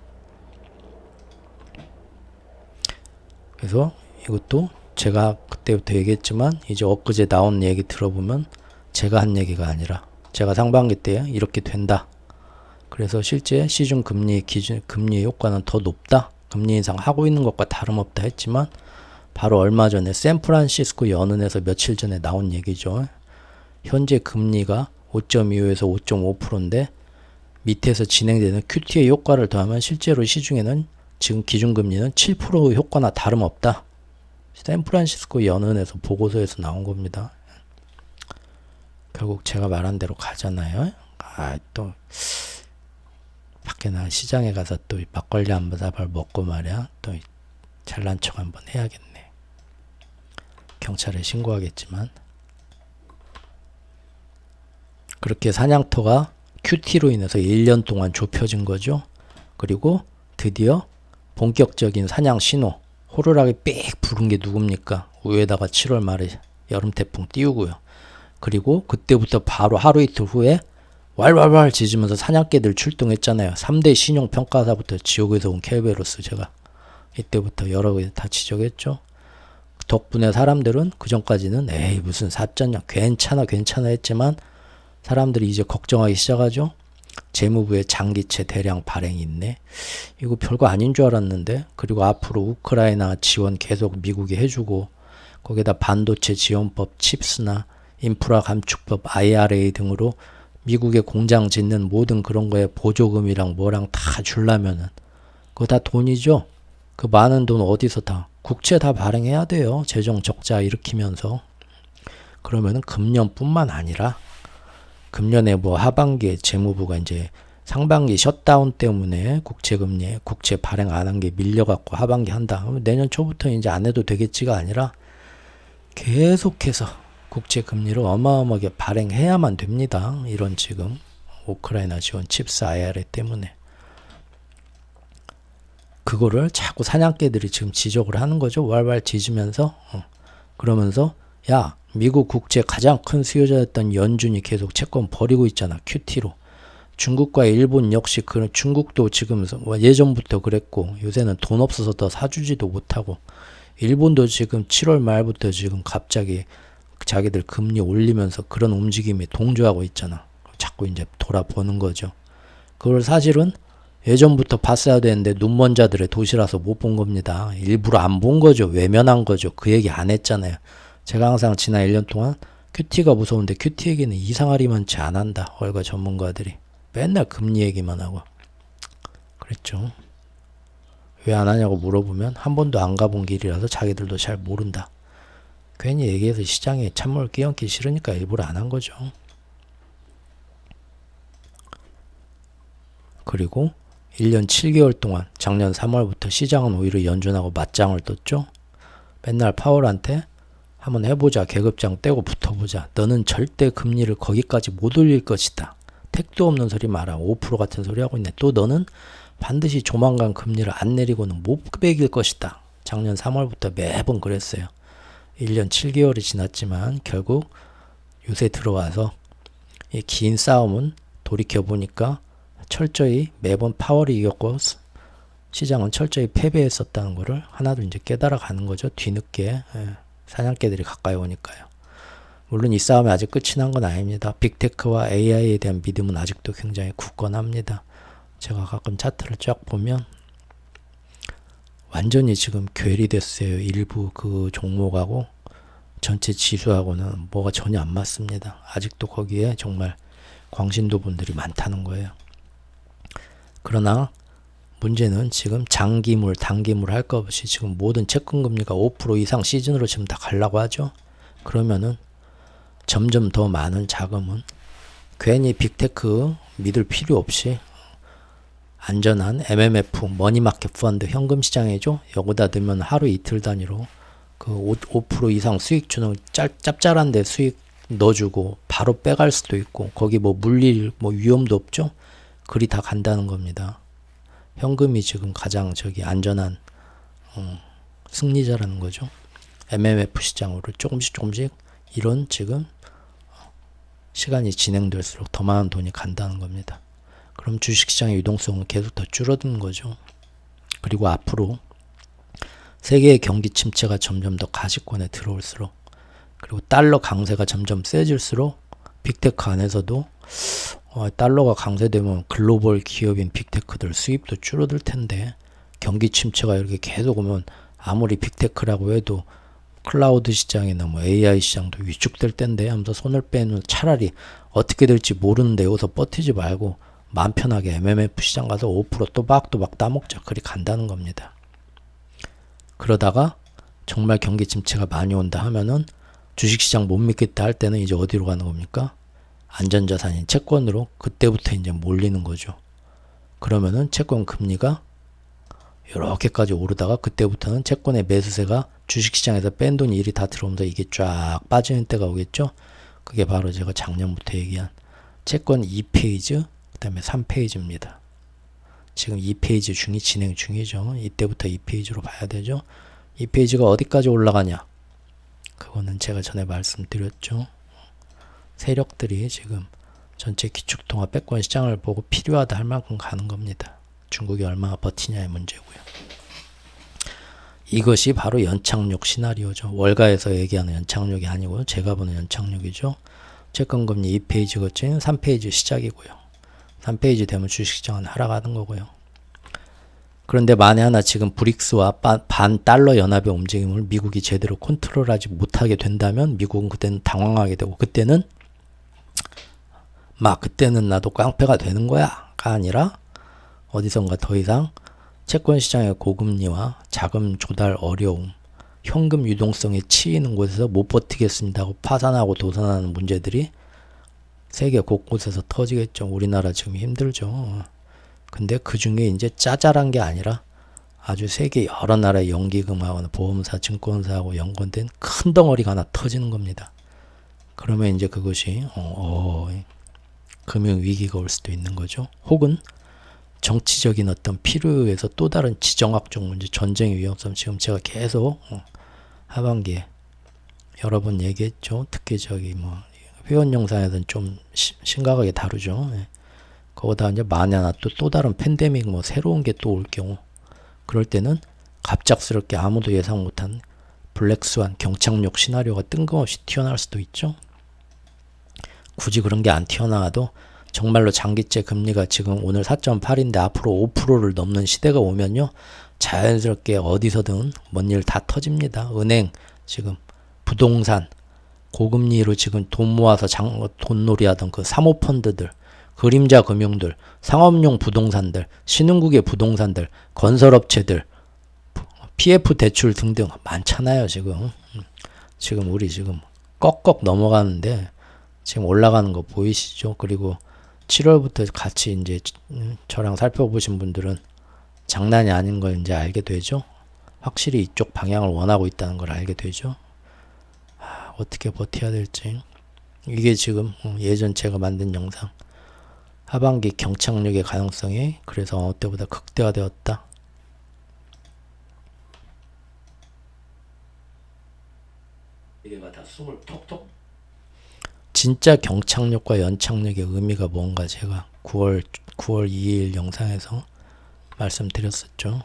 그래서 이것도 제가 그때부터 얘기했지만 이제 엊그제 나온 얘기 들어보면 제가 한 얘기가 아니라 제가 상반기 때 이렇게 된다. 그래서 실제 시중 금리 기준 금리 효과는 더 높다. 금리 인상 하고 있는 것과 다름없다 했지만 바로 얼마 전에 샌프란시스코 연은에서 며칠 전에 나온 얘기죠. 현재 금리가 5.25에서 5.5%인데 밑에서 진행되는 QT의 효과를 더하면 실제로 시중에는 지금 기준금리는 7% 효과나 다름없다. 샌프란시스코 연은에서 보고서에서 나온 겁니다. 결국 제가 말한 대로 가잖아요. 또 밖에 나 시장에 가서 또 막걸리 한번 사발 먹고 말이야. 또 잘난 척 한번 해야겠네. 경찰에 신고하겠지만 그렇게 사냥터가 QT로 인해서 1년 동안 좁혀진 거죠. 그리고 드디어 본격적인 사냥 신호 호루라기 빽 부른 게 누굽니까? 위에다가 7월 말에 여름 태풍 띄우고요. 그리고 그때부터 바로 하루 이틀 후에 왈왈왈 짖으면서 사냥개들 출동했잖아요. 3대 신용평가사부터 지옥에서 온 켈베로스 제가 이때부터 여러 개 다 지적했죠. 덕분에 사람들은 그전까지는 에이 무슨 사전냐 괜찮아 했지만 사람들이 이제 걱정하기 시작하죠. 재무부에 장기채 대량 발행이 있네. 이거 별거 아닌 줄 알았는데 그리고 앞으로 우크라이나 지원 계속 미국이 해주고 거기다 반도체 지원법 칩스나 인프라 감축법 IRA 등으로 미국의 공장 짓는 모든 그런 거에 보조금이랑 뭐랑 다 주려면은 그거 다 돈이죠. 그 많은 돈 어디서 다 국채 다 발행해야 돼요. 재정 적자 일으키면서. 그러면은 금년뿐만 아니라 금년에 뭐 하반기에 재무부가 이제 상반기 셧다운 때문에 국채 발행 안 한 게 밀려갖고 하반기 한다. 내년 초부터 이제 안 해도 되겠지가 아니라 계속해서 국채 금리를 어마어마하게 발행해야만 됩니다. 이런 지금 우크라이나 지원 칩스 IRA 때문에. 그거를 자꾸 사냥개들이 지금 지적을 하는 거죠. 왈왈 짖으면서 그러면서 야 미국 국채 가장 큰 수요자였던 연준이 계속 채권 버리고 있잖아. QT로. 중국과 일본 역시 중국도 지금 예전부터 그랬고 요새는 돈 없어서 더 사주지도 못하고 일본도 지금 7월 말부터 지금 갑자기 자기들 금리 올리면서 그런 움직임에 동조하고 있잖아. 자꾸 이제 돌아보는 거죠. 그걸 사실은 예전부터 봤어야 되는데 눈먼 자들의 도시라서 못 본 겁니다. 일부러 안 본 거죠. 외면한 거죠. 그 얘기 안 했잖아요. 제가 항상 지난 1년 동안 QT가 무서운데 QT 얘기는 이상하리만치 안 한다. 월가 전문가들이. 맨날 금리 얘기만 하고. 그랬죠. 왜 안 하냐고 물어보면 한 번도 안 가본 길이라서 자기들도 잘 모른다. 괜히 얘기해서 시장에 찬물 끼얹기 싫으니까 일부러 안 한 거죠. 그리고 1년 7개월 동안 작년 3월부터 시장은 오히려 연준하고 맞짱을 떴죠. 맨날 파월한테 한번 해보자. 계급장 떼고 붙어보자. 너는 절대 금리를 거기까지 못 올릴 것이다. 택도 없는 소리 마라. 5% 같은 소리 하고 있네. 또 너는 반드시 조만간 금리를 안 내리고는 못 매길 것이다. 작년 3월부터 매번 그랬어요. 1년 7개월이 지났지만 결국 요새 들어와서 이 긴 싸움은 돌이켜보니까 철저히 매번 파월이 이겼고 시장은 철저히 패배했었다는 거를 하나도 이제 깨달아 가는 거죠. 뒤늦게 사냥개들이 가까이 오니까요. 물론 이 싸움이 아직 끝이 난 건 아닙니다. 빅테크와 AI에 대한 믿음은 아직도 굉장히 굳건합니다. 제가 가끔 차트를 쫙 보면 완전히 지금 괴리됐어요. 일부 그 종목하고 전체 지수하고는 뭐가 전혀 안 맞습니다. 아직도 거기에 정말 광신도 분들이 많다는 거예요. 그러나 문제는 지금 장기물, 단기물 할 것 없이 지금 모든 채권금리가 5% 이상 시즌으로 지금 다 가려고 하죠. 그러면은 점점 더 많은 자금은 괜히 빅테크 믿을 필요 없이 안전한 MMF, 머니마켓 펀드, 현금 시장이죠. 여기다 넣으면 하루 이틀 단위로 그 5% 이상 수익 주는 짭짤한데 수익 넣어주고 바로 빼갈 수도 있고 거기 뭐 물릴 뭐 위험도 없죠. 그리 다 간다는 겁니다. 현금이 지금 가장 안전한 승리자라는 거죠. MMF 시장으로 조금씩 이런 지금 시간이 진행될수록 더 많은 돈이 간다는 겁니다. 그럼 주식시장의 유동성은 계속 더 줄어드는 거죠. 그리고 앞으로 세계의 경기 침체가 점점 더 가시권에 들어올수록 그리고 달러 강세가 점점 세질수록 빅테크 안에서도 달러가 강세되면 글로벌 기업인 빅테크들 수입도 줄어들 텐데 경기 침체가 이렇게 계속 오면 아무리 빅테크라고 해도 클라우드 시장이나 뭐 AI 시장도 위축될 텐데 하면서 손을 빼는 차라리 어떻게 될지 모르는데 여기서 버티지 말고 마음 편하게 MMF 시장 가서 5% 또박또박 따먹자. 그리 간다는 겁니다. 그러다가 정말 경기 침체가 많이 온다 하면은 주식시장 못 믿겠다 할 때는 이제 어디로 가는 겁니까? 안전자산인 채권으로 그때부터 이제 몰리는 거죠. 그러면은 채권 금리가 이렇게까지 오르다가 그때부터는 채권의 매수세가 주식시장에서 뺀 돈이 이리 다 들어오면서 이게 쫙 빠지는 때가 오겠죠. 그게 바로 제가 작년부터 얘기한 채권 2페이지 그 다음에 3페이지입니다. 지금 2페이지 중이 진행 중이죠. 이때부터 2페이지로 봐야 되죠. 2페이지가 어디까지 올라가냐? 그거는 제가 전에 말씀드렸죠. 세력들이 지금 전체 기축통화 패권 시장을 보고 필요하다 할 만큼 가는 겁니다. 중국이 얼마나 버티냐의 문제고요. 이것이 바로 연착륙 시나리오죠. 월가에서 얘기하는 연착륙이 아니고 제가 보는 연착륙이죠. 채권금리 2페이지 거친 3페이지 시작이고요. 3페이지 되면 주식시장은 하락하는 거고요. 그런데 만에 하나 지금 브릭스와 반 달러 연합의 움직임을 미국이 제대로 컨트롤하지 못하게 된다면 미국은 그때는 당황하게 되고 그때는 나도 깡패가 되는 거야가 아니라 어디선가 더 이상 채권 시장의 고금리와 자금 조달 어려움, 현금 유동성에 치이는 곳에서 못 버티겠습니다 하고 파산하고 도산하는 문제들이 세계 곳곳에서 터지겠죠. 우리나라 지금 힘들죠. 근데 그 중에 이제 짜잘한 게 아니라 아주 세계 여러 나라의 연기금하고 보험사, 증권사하고 연관된 큰 덩어리가 하나 터지는 겁니다. 그러면 이제 그것이 금융위기가 올 수도 있는 거죠. 혹은 정치적인 어떤 필요에서 또 다른 지정학적 문제, 전쟁의 위험성 지금 제가 계속 하반기에 여러 번 얘기했죠. 특히 회원 영상에서는 좀 심각하게 다루죠. 거기다 이제 만에 하나 또 다른 팬데믹 새로운 게 또 올 경우 그럴 때는 갑작스럽게 아무도 예상 못한 블랙스완 경착륙 시나리오가 뜬금없이 튀어나올 수도 있죠. 굳이 그런 게 안 튀어나와도 정말로 장기채 금리가 지금 오늘 4.8인데 앞으로 5%를 넘는 시대가 오면요. 자연스럽게 어디서든 뭔 일 다 터집니다. 은행, 지금 부동산, 고금리로 지금 돈 모아서 돈놀이 하던 그 사모펀드들, 그림자 금융들, 상업용 부동산들, 신흥국의 부동산들, 건설업체들, PF 대출 등등 많잖아요, 지금. 지금 우리 꺽꺽 넘어가는데 지금 올라가는 거 보이시죠? 그리고 7월부터 같이 이제 저랑 살펴보신 분들은 장난이 아닌 걸 이제 알게 되죠. 확실히 이쪽 방향을 원하고 있다는 걸 알게 되죠. 어떻게 버텨야 될지. 이게 지금 예전 제가 만든 영상. 하반기 경착륙의 가능성이 그래서 어느 때보다 극대화되었다. 이게 다 숨을 톡톡. 진짜 경착륙과 연착륙의 의미가 뭔가 제가 9월 2일 영상에서 말씀드렸었죠.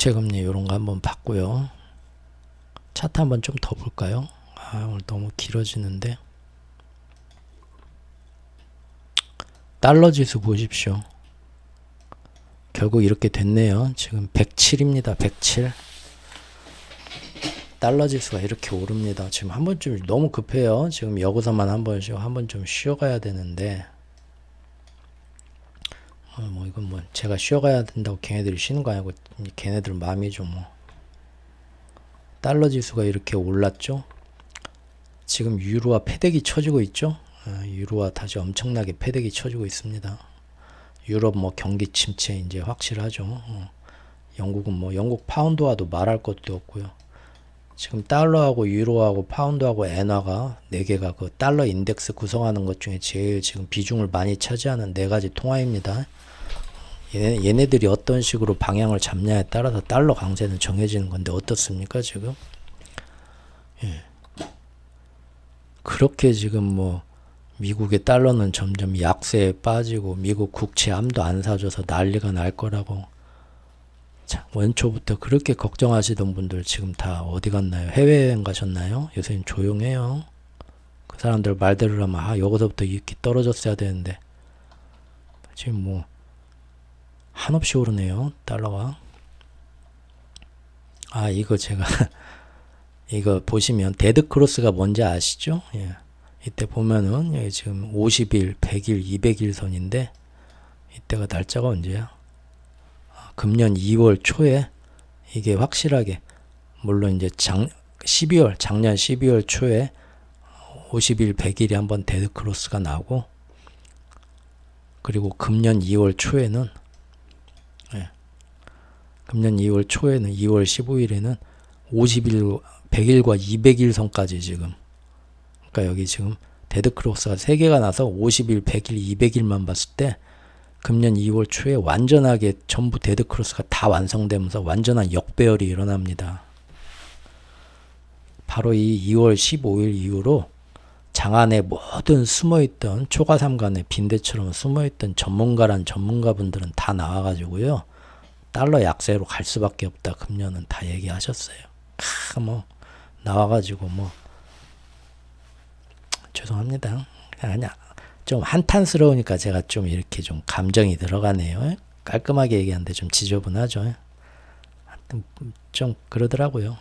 국채 금리 요런 거 한번 봤고요. 차트 한번 좀 더 볼까요? 오늘 너무 길어지는데. 달러 지수 보십시오. 결국 이렇게 됐네요. 지금 107입니다. 107. 달러 지수가 이렇게 오릅니다. 지금 한 번쯤 너무 급해요. 지금 여기서만 한 번 좀 쉬어가야 되는데, 뭐 이건 뭐 제가 쉬어가야 된다고 걔네들이 쉬는 거 아니고 걔네들 마음이죠 뭐. 달러 지수가 이렇게 올랐죠. 지금 유로화 패대기 쳐지고 있죠. 유로화 다시 엄청나게 패대기 쳐지고 있습니다. 유럽 뭐 경기 침체 이제 확실하죠. 영국은 뭐 영국 파운드와도 말할 것도 없고요. 지금 달러하고 유로하고 파운드하고 엔화가 4개가 그 달러 인덱스 구성하는 것 중에 제일 지금 비중을 많이 차지하는 4가지 통화입니다. 얘네들이 어떤 식으로 방향을 잡냐에 따라서 달러 강세는 정해지는 건데 어떻습니까 지금? 예. 그렇게 지금 뭐 미국의 달러는 점점 약세에 빠지고 미국 국채 아무도 안 사줘서 난리가 날 거라고 자, 원초부터 그렇게 걱정하시던 분들 지금 다 어디 갔나요? 해외여행 가셨나요? 요새는 조용해요. 그 사람들 말대로 하면 여기서부터 이렇게 떨어졌어야 되는데 지금 뭐 한없이 오르네요. 달러가. 이거 제가 이거 보시면 데드크로스가 뭔지 아시죠? 예. 이때 보면은 여기 지금 50일, 100일, 200일 선인데 이때가 날짜가 언제야? 금년 2월 초에 이게 확실하게 물론 이제 작년 12월 초에 50일, 100일이 한번 데드크로스가 나오고 그리고 금년 2월 초에는 금년 2월 초에는 2월 15일에는 50일, 100일과 200일 선까지 지금 그러니까 여기 지금 데드크로스가 3개가 나서 50일, 100일, 200일만 봤을 때 금년 2월 초에 완전하게 전부 데드크로스가 다 완성되면서 완전한 역배열이 일어납니다. 바로 이 2월 15일 이후로 장안에 모든 숨어있던 초가삼간에 빈대처럼 숨어있던 전문가분들은 다 나와가지고요. 달러 약세로 갈 수밖에 없다. 금년은 다 얘기하셨어요. 뭐 나와가지고 뭐 죄송합니다. 그냥 좀 한탄스러우니까 제가 좀 이렇게 좀 감정이 들어가네요. 깔끔하게 얘기하는데 좀 지저분하죠. 좀 그러더라고요.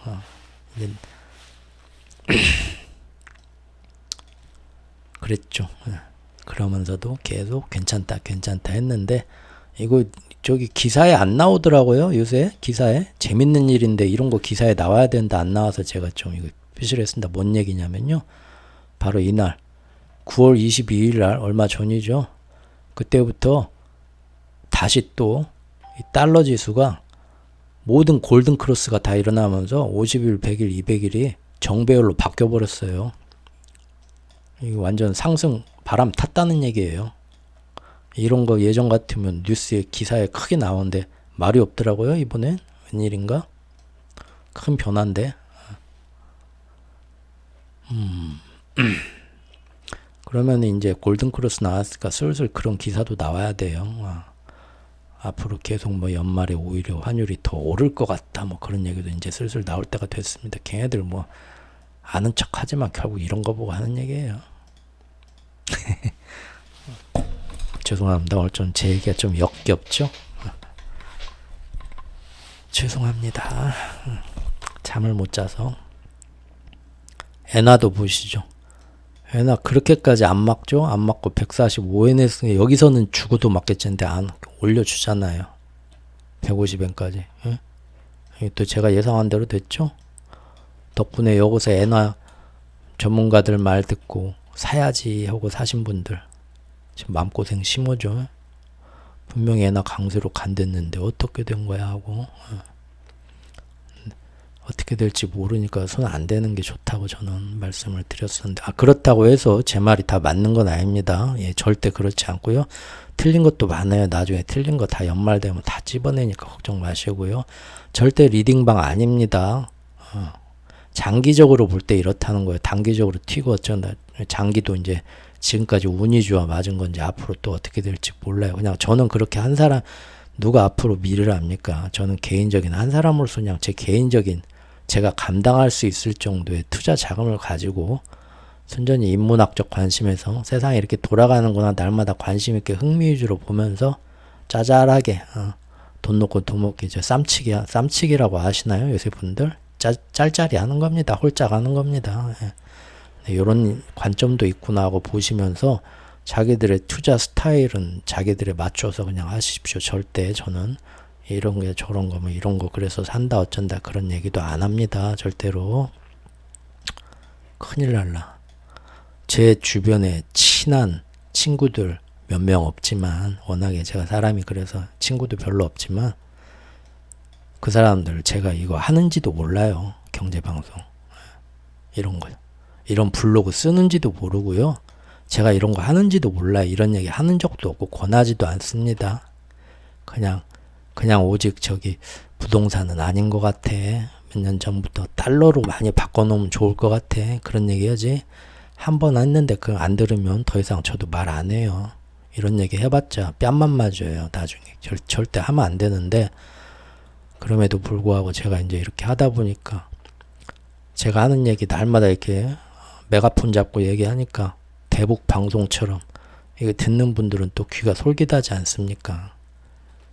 그랬죠. 그러면서도 계속 괜찮다 했는데 이거 저기 기사에 안 나오더라고요. 요새 기사에 재밌는 일인데 이런 거 기사에 나와야 되는데 안 나와서 제가 좀 이거 표시를 했습니다. 뭔 얘기냐면요. 바로 이날 9월 22일 날 얼마 전이죠. 그때부터 다시 또 이 달러 지수가 모든 골든 크로스가 다 일어나면서 50일, 100일, 200일이 정배열로 바뀌어 버렸어요. 이거 완전 상승 바람 탔다는 얘기예요. 이런 거 예전 같으면 뉴스에 기사에 크게 나오는데 말이 없더라고요. 이번엔 웬일인가? 큰 변화인데. 그러면 이제 골든크로스 나왔으니까 슬슬 그런 기사도 나와야 돼요. 앞으로 계속 뭐 연말에 오히려 환율이 더 오를 것 같다. 뭐 그런 얘기도 이제 슬슬 나올 때가 됐습니다. 걔네들 뭐 아는 척 하지만 결국 이런 거 보고 하는 얘기예요. 죄송합니다. 오늘 좀 제 얘기가 좀 역겹죠? 죄송합니다. 잠을 못 자서. 엔화도 보시죠. 엔화 그렇게까지 안 막죠? 안 막고 145엔에서 여기서는 죽어도 막겠지는데 안 올려주잖아요. 150엔까지. 또 제가 예상한 대로 됐죠? 덕분에 여기서 엔화 전문가들 말 듣고 사야지 하고 사신 분들 지금 마음고생 심하죠. 분명히 엔화 강세로 간댔는데 어떻게 된 거야 하고 어떻게 될지 모르니까 손 안 대는 게 좋다고 저는 말씀을 드렸었는데 그렇다고 해서 제 말이 다 맞는 건 아닙니다. 절대 그렇지 않고요. 틀린 것도 많아요. 나중에 틀린 거 다 연말되면 다 찝어내니까 걱정 마시고요. 절대 리딩방 아닙니다. 장기적으로 볼 때 이렇다는 거예요. 단기적으로 튀고 어쩐다. 장기도 이제 지금까지 운이 좋아 맞은 건지 앞으로 또 어떻게 될지 몰라요. 그냥 저는 그렇게 한 사람 누가 앞으로 미래를 압니까? 저는 개인적인 한 사람으로서 그냥 제 개인적인 제가 감당할 수 있을 정도의 투자 자금을 가지고 순전히 인문학적 관심에서 세상이 이렇게 돌아가는구나 날마다 관심 있게 흥미 위주로 보면서 짜잘하게 돈 놓고 돈 먹기 쌈치기라고 아시나요? 요새 분들 짤짤이 하는 겁니다. 홀짝 하는 겁니다. 예. 이런 관점도 있구나 하고 보시면서 자기들의 투자 스타일은 자기들에 맞춰서 그냥 하십시오. 절대 저는 이런 게 저런 거 뭐 이런 거 그래서 산다 어쩐다 그런 얘기도 안 합니다. 절대로. 큰일 날라. 제 주변에 친한 친구들 몇 명 없지만 워낙에 제가 사람이 그래서 친구도 별로 없지만 그 사람들 제가 이거 하는지도 몰라요. 경제방송 이런 거 이런 블로그 쓰는지도 모르고요. 제가 이런 거 하는지도 몰라요. 이런 얘기 하는 적도 없고 권하지도 않습니다. 그냥 오직 저기 부동산은 아닌 것 같아. 몇 년 전부터 달러로 많이 바꿔놓으면 좋을 것 같아. 그런 얘기 하지. 한 번 했는데 그걸 안 들으면 더 이상 저도 말 안 해요. 이런 얘기 해봤자 뺨만 맞아요. 나중에 절대 하면 안 되는데 그럼에도 불구하고 제가 이제 이렇게 하다 보니까 제가 하는 얘기 날마다 이렇게 메가폰 잡고 얘기하니까 대북 방송처럼 이거 듣는 분들은 또 귀가 솔깃하지 않습니까?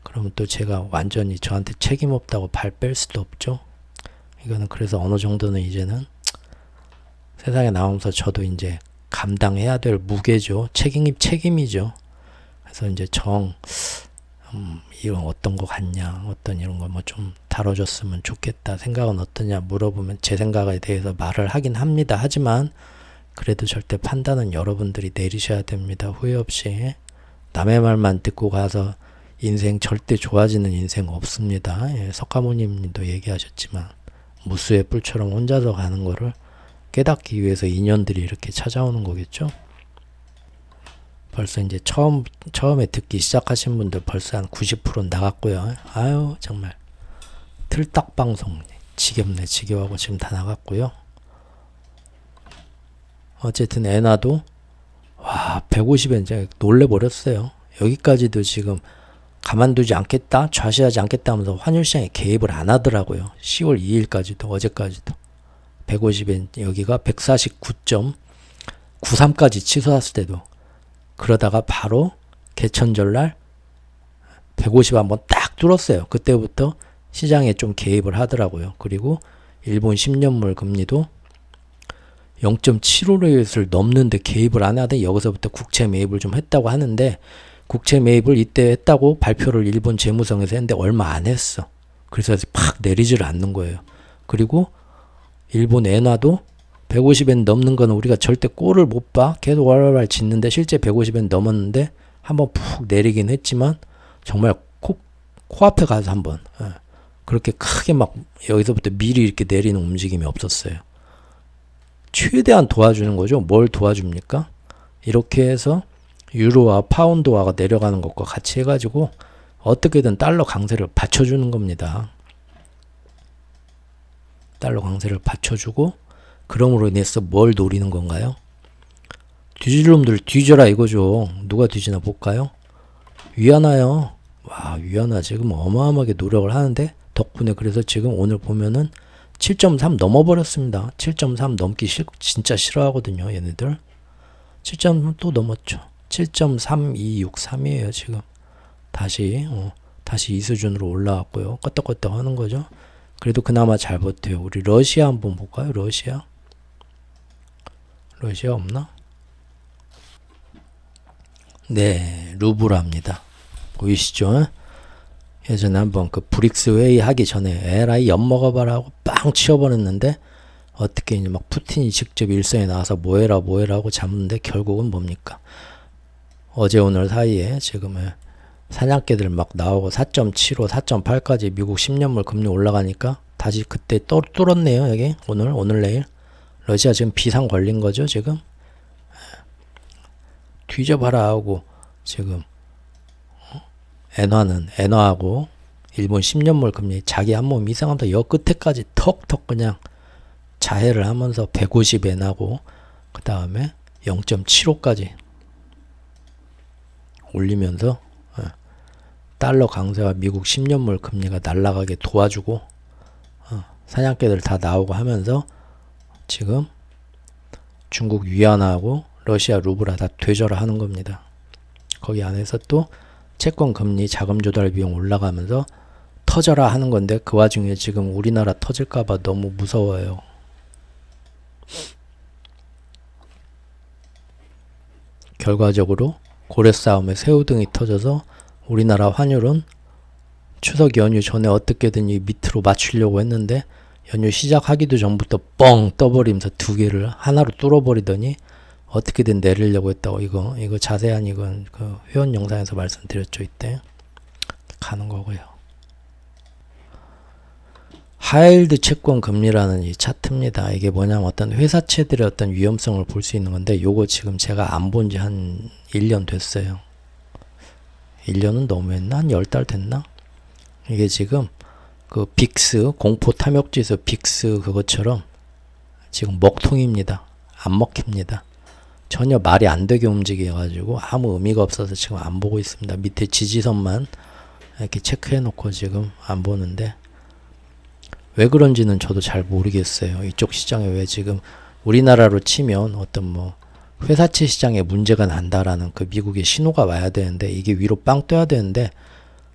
그러면 또 제가 완전히 저한테 책임 없다고 발 뺄 수도 없죠. 이거는 그래서 어느 정도는 이제는 세상에 나오면서 저도 이제 감당해야 될 무게죠. 책임이죠. 그래서 이제 이건 어떤 거 같냐, 어떤 이런 거 뭐 좀 다뤄줬으면 좋겠다. 생각은 어떠냐 물어보면 제 생각에 대해서 말을 하긴 합니다. 하지만 그래도 절대 판단은 여러분들이 내리셔야 됩니다. 후회 없이. 남의 말만 듣고 가서 인생 절대 좋아지는 인생 없습니다. 예, 석가모님도 얘기하셨지만 무수의 뿔처럼 혼자서 가는 거를 깨닫기 위해서 인연들이 이렇게 찾아오는 거겠죠. 벌써 이제 처음에 듣기 시작하신 분들 벌써 한 90% 나갔고요. 아유 정말 틀딱 방송 지겹네 지겨워하고 지금 다 나갔고요. 어쨌든 엔화도 와 150엔 이제 놀래버렸어요. 여기까지도 지금 가만두지 않겠다 좌시하지 않겠다 하면서 환율시장에 개입을 안 하더라고요. 10월 2일까지도 어제까지도 150엔 여기가 149.93까지 치솟았을 때도 그러다가 바로 개천절날 150 한번 딱 뚫었어요. 그때부터 시장에 좀 개입을 하더라고요. 그리고 일본 10년물 금리도 0.75를 넘는데 개입을 안 하되 여기서부터 국채 매입을 좀 했다고 하는데 국채 매입을 이때 했다고 발표를 일본 재무성에서 했는데 얼마 안 했어. 그래서 팍 내리지를 않는 거예요. 그리고 일본 엔화도 150엔 넘는 거는 우리가 절대 꼴을 못 봐. 계속 왈왈왈 짓는데 실제 150엔 넘었는데 한번 푹 내리긴 했지만 정말 코앞에 가서 한번 그렇게 크게 막 여기서부터 미리 이렇게 내리는 움직임이 없었어요. 최대한 도와주는 거죠. 뭘 도와줍니까? 이렇게 해서 유로와 파운드화가 내려가는 것과 같이 해가지고 어떻게든 달러 강세를 받쳐주는 겁니다. 달러 강세를 받쳐주고 그럼으로 인해서 뭘 노리는 건가요? 뒤질 놈들 뒤져라 이거죠. 누가 뒤지나 볼까요? 위안화요. 와 위안화 지금 어마어마하게 노력을 하는데 덕분에 그래서 지금 오늘 보면은 7.3 넘어버렸습니다. 7.3 넘기 진짜 싫어하거든요. 얘네들. 7.3 또 넘었죠. 7.3263이에요 지금. 다시 이 수준으로 올라왔고요. 껐덕껐덕 하는 거죠. 그래도 그나마 잘 버텨요. 우리 러시아 한번 볼까요? 러시아 없나? 네, 루블합니다. 보이시죠? 예전에 한번 그 브릭스 회의 하기 전에 에라이 엿먹어봐라 하고 빵 치워버렸는데 어떻게 이제 막 푸틴이 직접 일선에 나와서 뭐해라 하고 잡는데 결국은 뭡니까? 어제 오늘 사이에 지금 사냥개들 막 나오고 4.75, 4.8까지 미국 10년물 금리 올라가니까 다시 그때 또 뚫었네요. 여기 오늘 내일 러시아 지금 비상 걸린 거죠 지금. 뒤져봐라 하고 지금 엔화하고 일본 10년물 금리 자기 한 몸 이상하면서 여 끝에까지 턱턱 그냥 자해를 하면서 150엔하고 그 다음에 0.75까지 올리면서 달러 강세와 미국 10년물 금리가 날아가게 도와주고 사냥개들 다 나오고 하면서 지금 중국 위안화하고 러시아 루블화 다 되절하는 겁니다. 거기 안에서 또 채권 금리 자금 조달 비용 올라가면서 터져라 하는 건데 그 와중에 지금 우리나라 터질까봐 너무 무서워요. 결과적으로 고래 싸움에 새우등이 터져서 우리나라 환율은 추석 연휴 전에 어떻게든 이 밑으로 맞추려고 했는데 연휴 시작하기도 전부터 뻥 떠버리면서 두 개를 하나로 뚫어버리더니 어떻게든 내리려고 했다고. 이거 자세한 이건 그 회원 영상에서 말씀드렸죠. 이때 가는 거고요. 하이힐드 채권 금리라는 이 차트입니다. 이게 뭐냐면 어떤 회사채들의 어떤 위험성을 볼 수 있는 건데 요거 지금 제가 안 본 지 한 1년 됐어요. 1년은 너무했나? 한 10달 됐나? 이게 지금 그 빅스 공포 탐욕지수 빅스 그것처럼 지금 먹통입니다. 안 먹힙니다. 전혀 말이 안 되게 움직여가지고 아무 의미가 없어서 지금 안 보고 있습니다. 밑에 지지선만 이렇게 체크해 놓고 지금 안 보는데 왜 그런지는 저도 잘 모르겠어요. 이쪽 시장에 왜 지금 우리나라로 치면 어떤 뭐 회사채 시장에 문제가 난다라는 그 미국의 신호가 와야 되는데 이게 위로 빵 떠야 되는데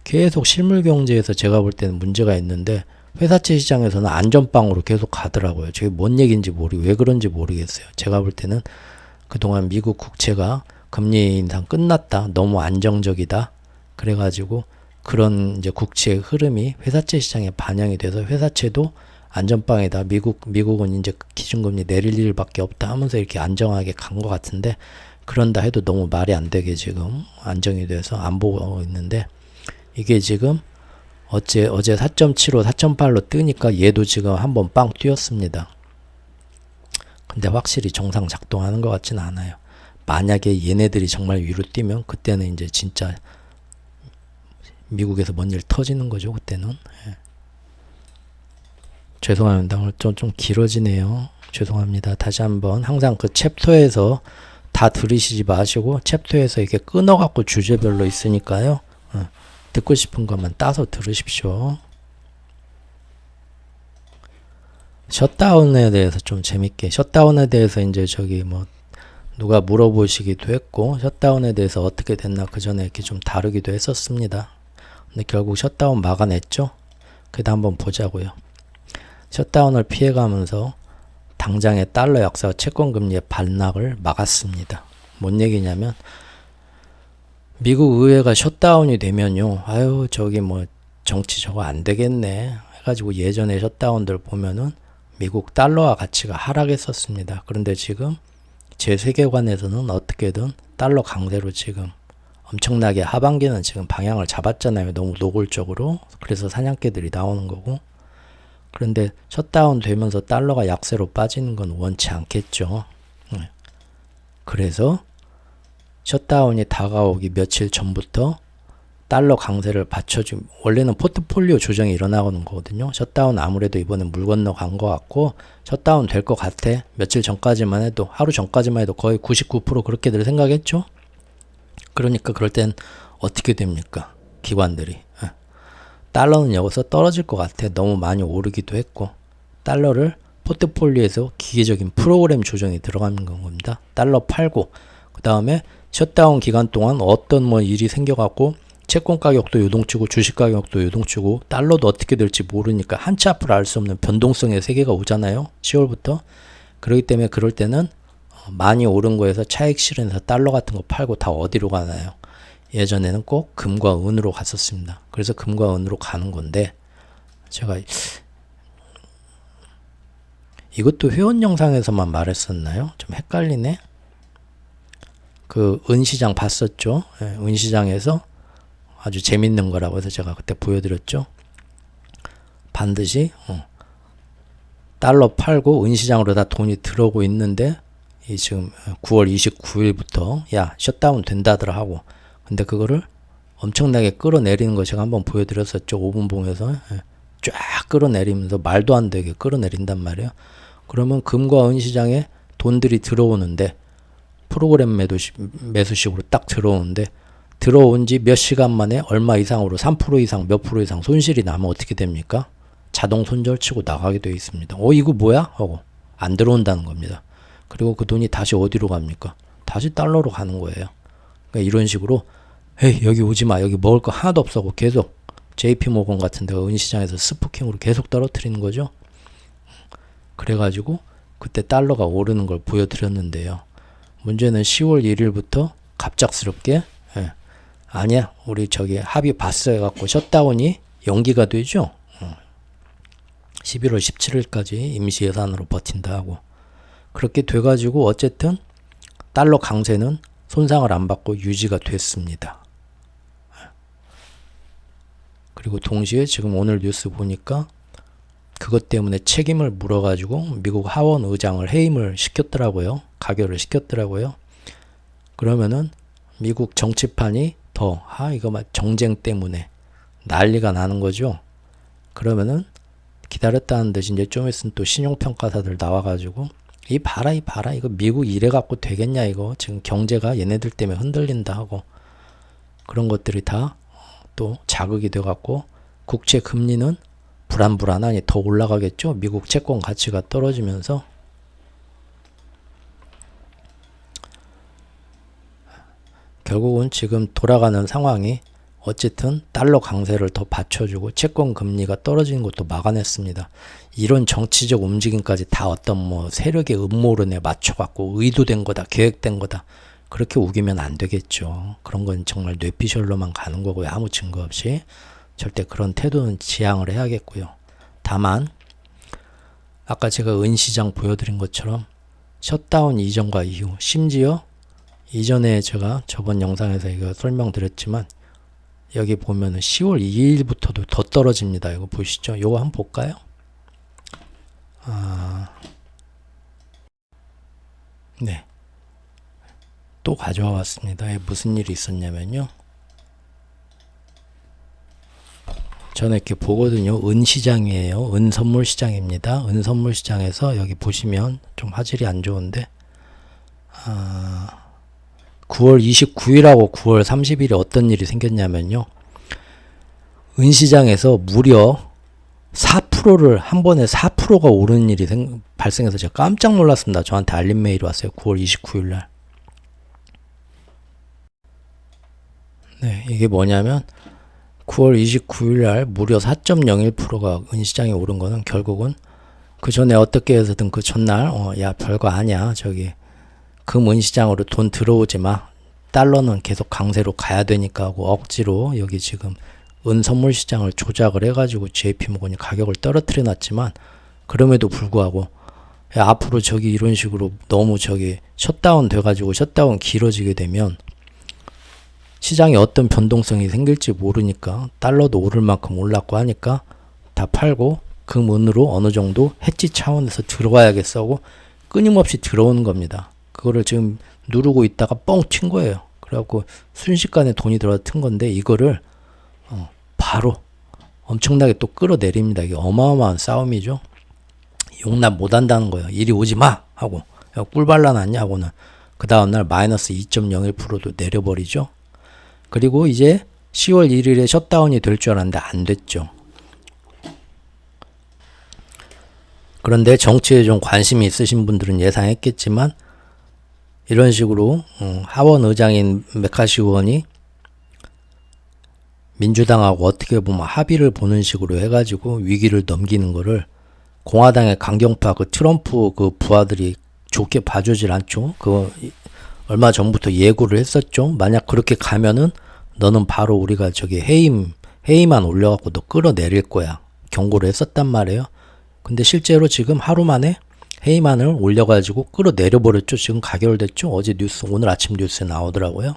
계속 실물 경제에서 제가 볼 때는 문제가 있는데 회사채 시장에서는 안전빵으로 계속 가더라고요. 저게 뭔 얘기인지 왜 그런지 모르겠어요. 제가 볼 때는 그동안 미국 국채가 금리 인상 끝났다. 너무 안정적이다. 그래가지고 그런 이제 국채의 흐름이 회사채 시장에 반영이 돼서 회사채도 안전빵이다. 미국은 이제 기준금리 내릴 일밖에 없다 하면서 이렇게 안정하게 간 것 같은데 그런다 해도 너무 말이 안 되게 지금 안정이 돼서 안 보고 있는데 이게 지금 어제 4.75, 4.8로 뜨니까 얘도 지금 한번 빵 뛰었습니다. 근데 확실히 정상 작동하는 것 같지는 않아요. 만약에 얘네들이 정말 위로 뛰면 그때는 이제 진짜 미국에서 뭔 일 터지는 거죠. 그때는. 예. 죄송합니다. 오늘 좀 길어지네요. 죄송합니다. 다시 한번 항상 그 챕터에서 다 들으시지 마시고 챕터에서 이렇게 끊어갖고 주제별로 있으니까요. 듣고 싶은 것만 따서 들으십시오. 셧다운에 대해서 좀 재밌게 셧다운에 대해서 이제 저기 뭐 누가 물어보시기도 했고 셧다운에 대해서 어떻게 됐나 그 전에 이렇게 좀 다루기도 했었습니다. 근데 결국 셧다운 막아냈죠. 그래도 한번 보자고요. 셧다운을 피해가면서 당장의 달러 약세와 채권 금리의 반락을 막았습니다. 뭔 얘기냐면 미국 의회가 셧다운이 되면요. 아유 저기 뭐 정치 저거 안 되겠네 해가지고 예전에 셧다운들 보면은 미국 달러화 가치가 하락했었습니다. 그런데 지금 제 세계관에서는 어떻게든 달러 강세로 지금 엄청나게 하반기는 지금 방향을 잡았잖아요. 너무 노골적으로. 그래서 사냥개들이 나오는 거고. 그런데 셧다운 되면서 달러가 약세로 빠지는 건 원치 않겠죠. 그래서 셧다운이 다가오기 며칠 전부터 달러 강세를 받쳐준 원래는 포트폴리오 조정이 일어나는 거거든요. 셧다운 아무래도 이번에 물 건너 간 것 같고 셧다운 될 것 같아. 며칠 전까지만 해도 하루 전까지만 해도 거의 99% 그렇게들 생각했죠. 그러니까 그럴 땐 어떻게 됩니까? 기관들이 달러는 여기서 떨어질 것 같아. 너무 많이 오르기도 했고 달러를 포트폴리오에서 기계적인 프로그램 조정이 들어가는 겁니다. 달러 팔고 그 다음에 셧다운 기간 동안 어떤 뭐 일이 생겨갖고 채권 가격도 요동치고 주식 가격도 요동치고 달러도 어떻게 될지 모르니까 한치 앞을 알 수 없는 변동성의 세계가 오잖아요. 10월부터. 그렇기 때문에 그럴 때는 많이 오른 거에서 차익 실현해서 달러 같은 거 팔고 다 어디로 가나요? 예전에는 꼭 금과 은으로 갔었습니다. 그래서 금과 은으로 가는 건데 제가 이것도 회원 영상에서만 말했었나요? 좀 헷갈리네. 그 은시장 봤었죠? 예, 은시장에서 아주 재밌는 거라고 해서 제가 그때 보여드렸죠. 반드시 달러 팔고 은시장으로 다 돈이 들어오고 있는데 이 지금 9월 29일부터 야 셧다운 된다더라 하고 근데 그거를 엄청나게 끌어내리는 거 제가 한번 보여드렸었죠. 5분봉에서 쫙 끌어내리면서 말도 안 되게 끌어내린단 말이에요. 그러면 금과 은시장에 돈들이 들어오는데 프로그램 매수식으로 딱 들어오는데 들어온 지 몇 시간 만에 얼마 이상으로 3% 이상 몇 프로 이상 손실이 나면 어떻게 됩니까? 자동 손절치고 나가게 되어 있습니다. 이거 뭐야? 하고 안 들어온다는 겁니다. 그리고 그 돈이 다시 어디로 갑니까? 다시 달러로 가는 거예요. 그러니까 이런 식으로 에이 여기 오지 마, 여기 먹을 거 하나도 없어 하고 계속 JP모건 같은 데가 은시장에서 스푸킹으로 계속 떨어뜨리는 거죠. 그래가지고 그때 달러가 오르는 걸 보여드렸는데요. 문제는 10월 1일부터 갑작스럽게 아니야 우리 저기 합의 봤어 해갖고 셧다운이 연기가 되죠. 11월 17일까지 임시 예산으로 버틴다 하고 그렇게 돼가지고 어쨌든 달러 강세는 손상을 안 받고 유지가 됐습니다. 그리고 동시에 지금 오늘 뉴스 보니까 그것 때문에 책임을 물어가지고 미국 하원 의장을 해임을 시켰더라고요. 가결을 시켰더라고요. 그러면은 미국 정치판이 더 이거 막 정쟁 때문에 난리가 나는 거죠. 그러면은 기다렸다는 듯이 이제 좀 있으면 또 신용평가사들 나와가지고 이 봐라 이거 미국 이래 갖고 되겠냐 이거 지금 경제가 얘네들 때문에 흔들린다 하고 그런 것들이 다 또 자극이 돼 갖고 국채 금리는 불안하니 더 올라가겠죠. 미국 채권 가치가 떨어지면서 결국은 지금 돌아가는 상황이 어쨌든 달러 강세를 더 받쳐주고 채권 금리가 떨어지는 것도 막아냈습니다. 이런 정치적 움직임까지 다 어떤 세력의 음모론에 맞춰갖고 의도된 거다, 계획된 거다. 그렇게 우기면 안 되겠죠. 그런 건 정말 뇌피셜로만 가는 거고요. 아무 증거 없이. 절대 그런 태도는 지양을 해야겠고요. 다만 아까 제가 은시장 보여드린 것처럼 셧다운 이전과 이후 심지어 이전에 제가 저번 영상에서 이거 설명드렸지만 여기 보면은 10월 2일부터도 더 떨어집니다. 이거 보시죠. 이거 한번 볼까요? 네. 또 가져와 왔습니다. 무슨 일이 있었냐면요. 저는 이렇게 보거든요. 은시장이에요. 은선물시장입니다. 은선물시장에서 여기 보시면 좀 화질이 안 좋은데 9월 29일하고 9월 30일에 어떤 일이 생겼냐면요. 은시장에서 무려 4%를 한 번에 4%가 오르는 일이 발생해서 제가 깜짝 놀랐습니다. 저한테 알림 메일이 왔어요. 9월 29일 날. 네, 이게 뭐냐면 9월 29일 날 무려 4.01%가 은시장에 오른 거는 결국은 그 전에 어떻게 해서든 그 전날 야 별거 아니야. 저기 금은시장으로 돈 들어오지 마. 달러는 계속 강세로 가야 되니까 하고 억지로 여기 지금 은선물시장을 조작을 해가지고 JP모건이 가격을 떨어뜨려 놨지만 그럼에도 불구하고 야, 앞으로 저기 이런 식으로 너무 저기 셧다운 돼가지고 셧다운 길어지게 되면 시장에 어떤 변동성이 생길지 모르니까 달러도 오를 만큼 올랐고 하니까 다 팔고 금은으로 어느 정도 해지 차원에서 들어와야겠어 하고 끊임없이 들어오는 겁니다. 그거를 지금 누르고 있다가 뻥 튄 거예요. 그래갖고 순식간에 돈이 들어가 튼 건데 이거를 바로 엄청나게 또 끌어내립니다. 이게 어마어마한 싸움이죠. 용납 못한다는 거예요. 이리 오지 마 하고 꿀 발라놨냐 하고는 그 다음날 마이너스 2.01%도 내려버리죠. 그리고 이제 10월 1일에 셧다운이 될 줄 알았는데 안 됐죠. 그런데 정치에 좀 관심이 있으신 분들은 예상했겠지만 이런 식으로 하원 의장인 메카시 의원이 민주당하고 어떻게 보면 합의를 보는 식으로 해가지고 위기를 넘기는 거를 공화당의 강경파 그 트럼프 그 부하들이 좋게 봐주질 않죠. 그거 얼마 전부터 예고를 했었죠. 만약 그렇게 가면은 너는 바로 우리가 저기 해임안 올려갖고 너 끌어내릴 거야. 경고를 했었단 말이에요. 근데 실제로 지금 하루 만에 해임안을 올려가지고 끌어내려버렸죠. 지금 가결됐죠. 어제 뉴스, 오늘 아침 뉴스에 나오더라고요.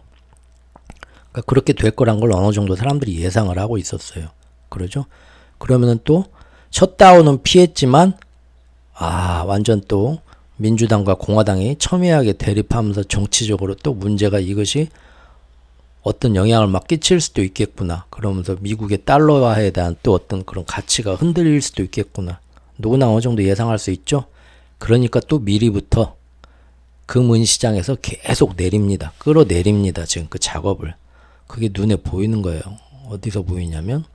그러니까 그렇게 될 거란 걸 어느 정도 사람들이 예상을 하고 있었어요. 그러죠? 그러면은 또 셧다운은 피했지만 완전 또 민주당과 공화당이 첨예하게 대립하면서 정치적으로 또 문제가 이것이 어떤 영향을 막 끼칠 수도 있겠구나. 그러면서 미국의 달러화에 대한 또 어떤 그런 가치가 흔들릴 수도 있겠구나. 누구나 어느 정도 예상할 수 있죠. 그러니까 또 미리부터 금은시장에서 계속 내립니다. 끌어내립니다. 지금 그 작업을. 그게 눈에 보이는 거예요. 어디서 보이냐면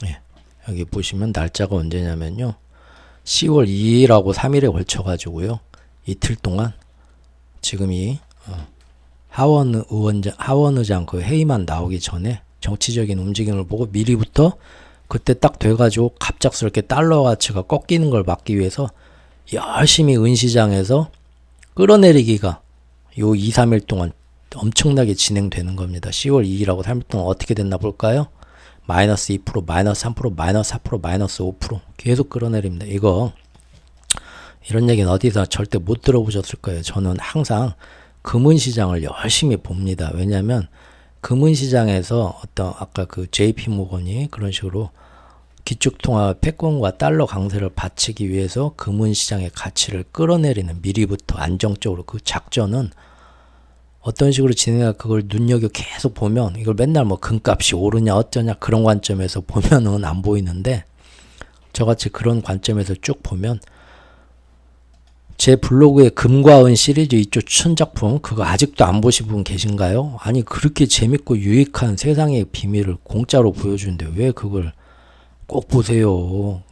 예, 여기 보시면 날짜가 언제냐면요. 10월 2일하고 3일에 걸쳐 가지고요. 이틀 동안 지금 이 하원 의장 그 회의만 나오기 전에 정치적인 움직임을 보고 미리부터 그때 딱 돼가지고 갑작스럽게 달러 가치가 꺾이는 걸 막기 위해서 열심히 은시장에서 끌어내리기가 요 2, 3일 동안 엄청나게 진행되는 겁니다. 10월 2일하고 3일 동안 어떻게 됐나 볼까요? 마이너스 2%, 마이너스 3%, 마이너스 4%, 마이너스 5% 계속 끌어내립니다. 이런 얘기는 어디서 절대 못 들어보셨을 거예요. 저는 항상 금은시장을 열심히 봅니다. 왜냐하면 금은시장에서 어떤 아까 그 JP 모건이 그런 식으로 기축통화 패권과 달러 강세를 받치기 위해서 금은시장의 가치를 끌어내리는 미리부터 안정적으로 그 작전은 어떤 식으로 진행할 그걸 눈여겨 계속 보면 이걸 맨날 뭐 금값이 오르냐 어쩌냐 그런 관점에서 보면은 안 보이는데 저같이 그런 관점에서 쭉 보면 제 블로그에 금과 은 시리즈 이쪽 추천작품 그거 아직도 안 보신 분 계신가요? 아니 그렇게 재밌고 유익한 세상의 비밀을 공짜로 보여주는데 왜 그걸 꼭 보세요.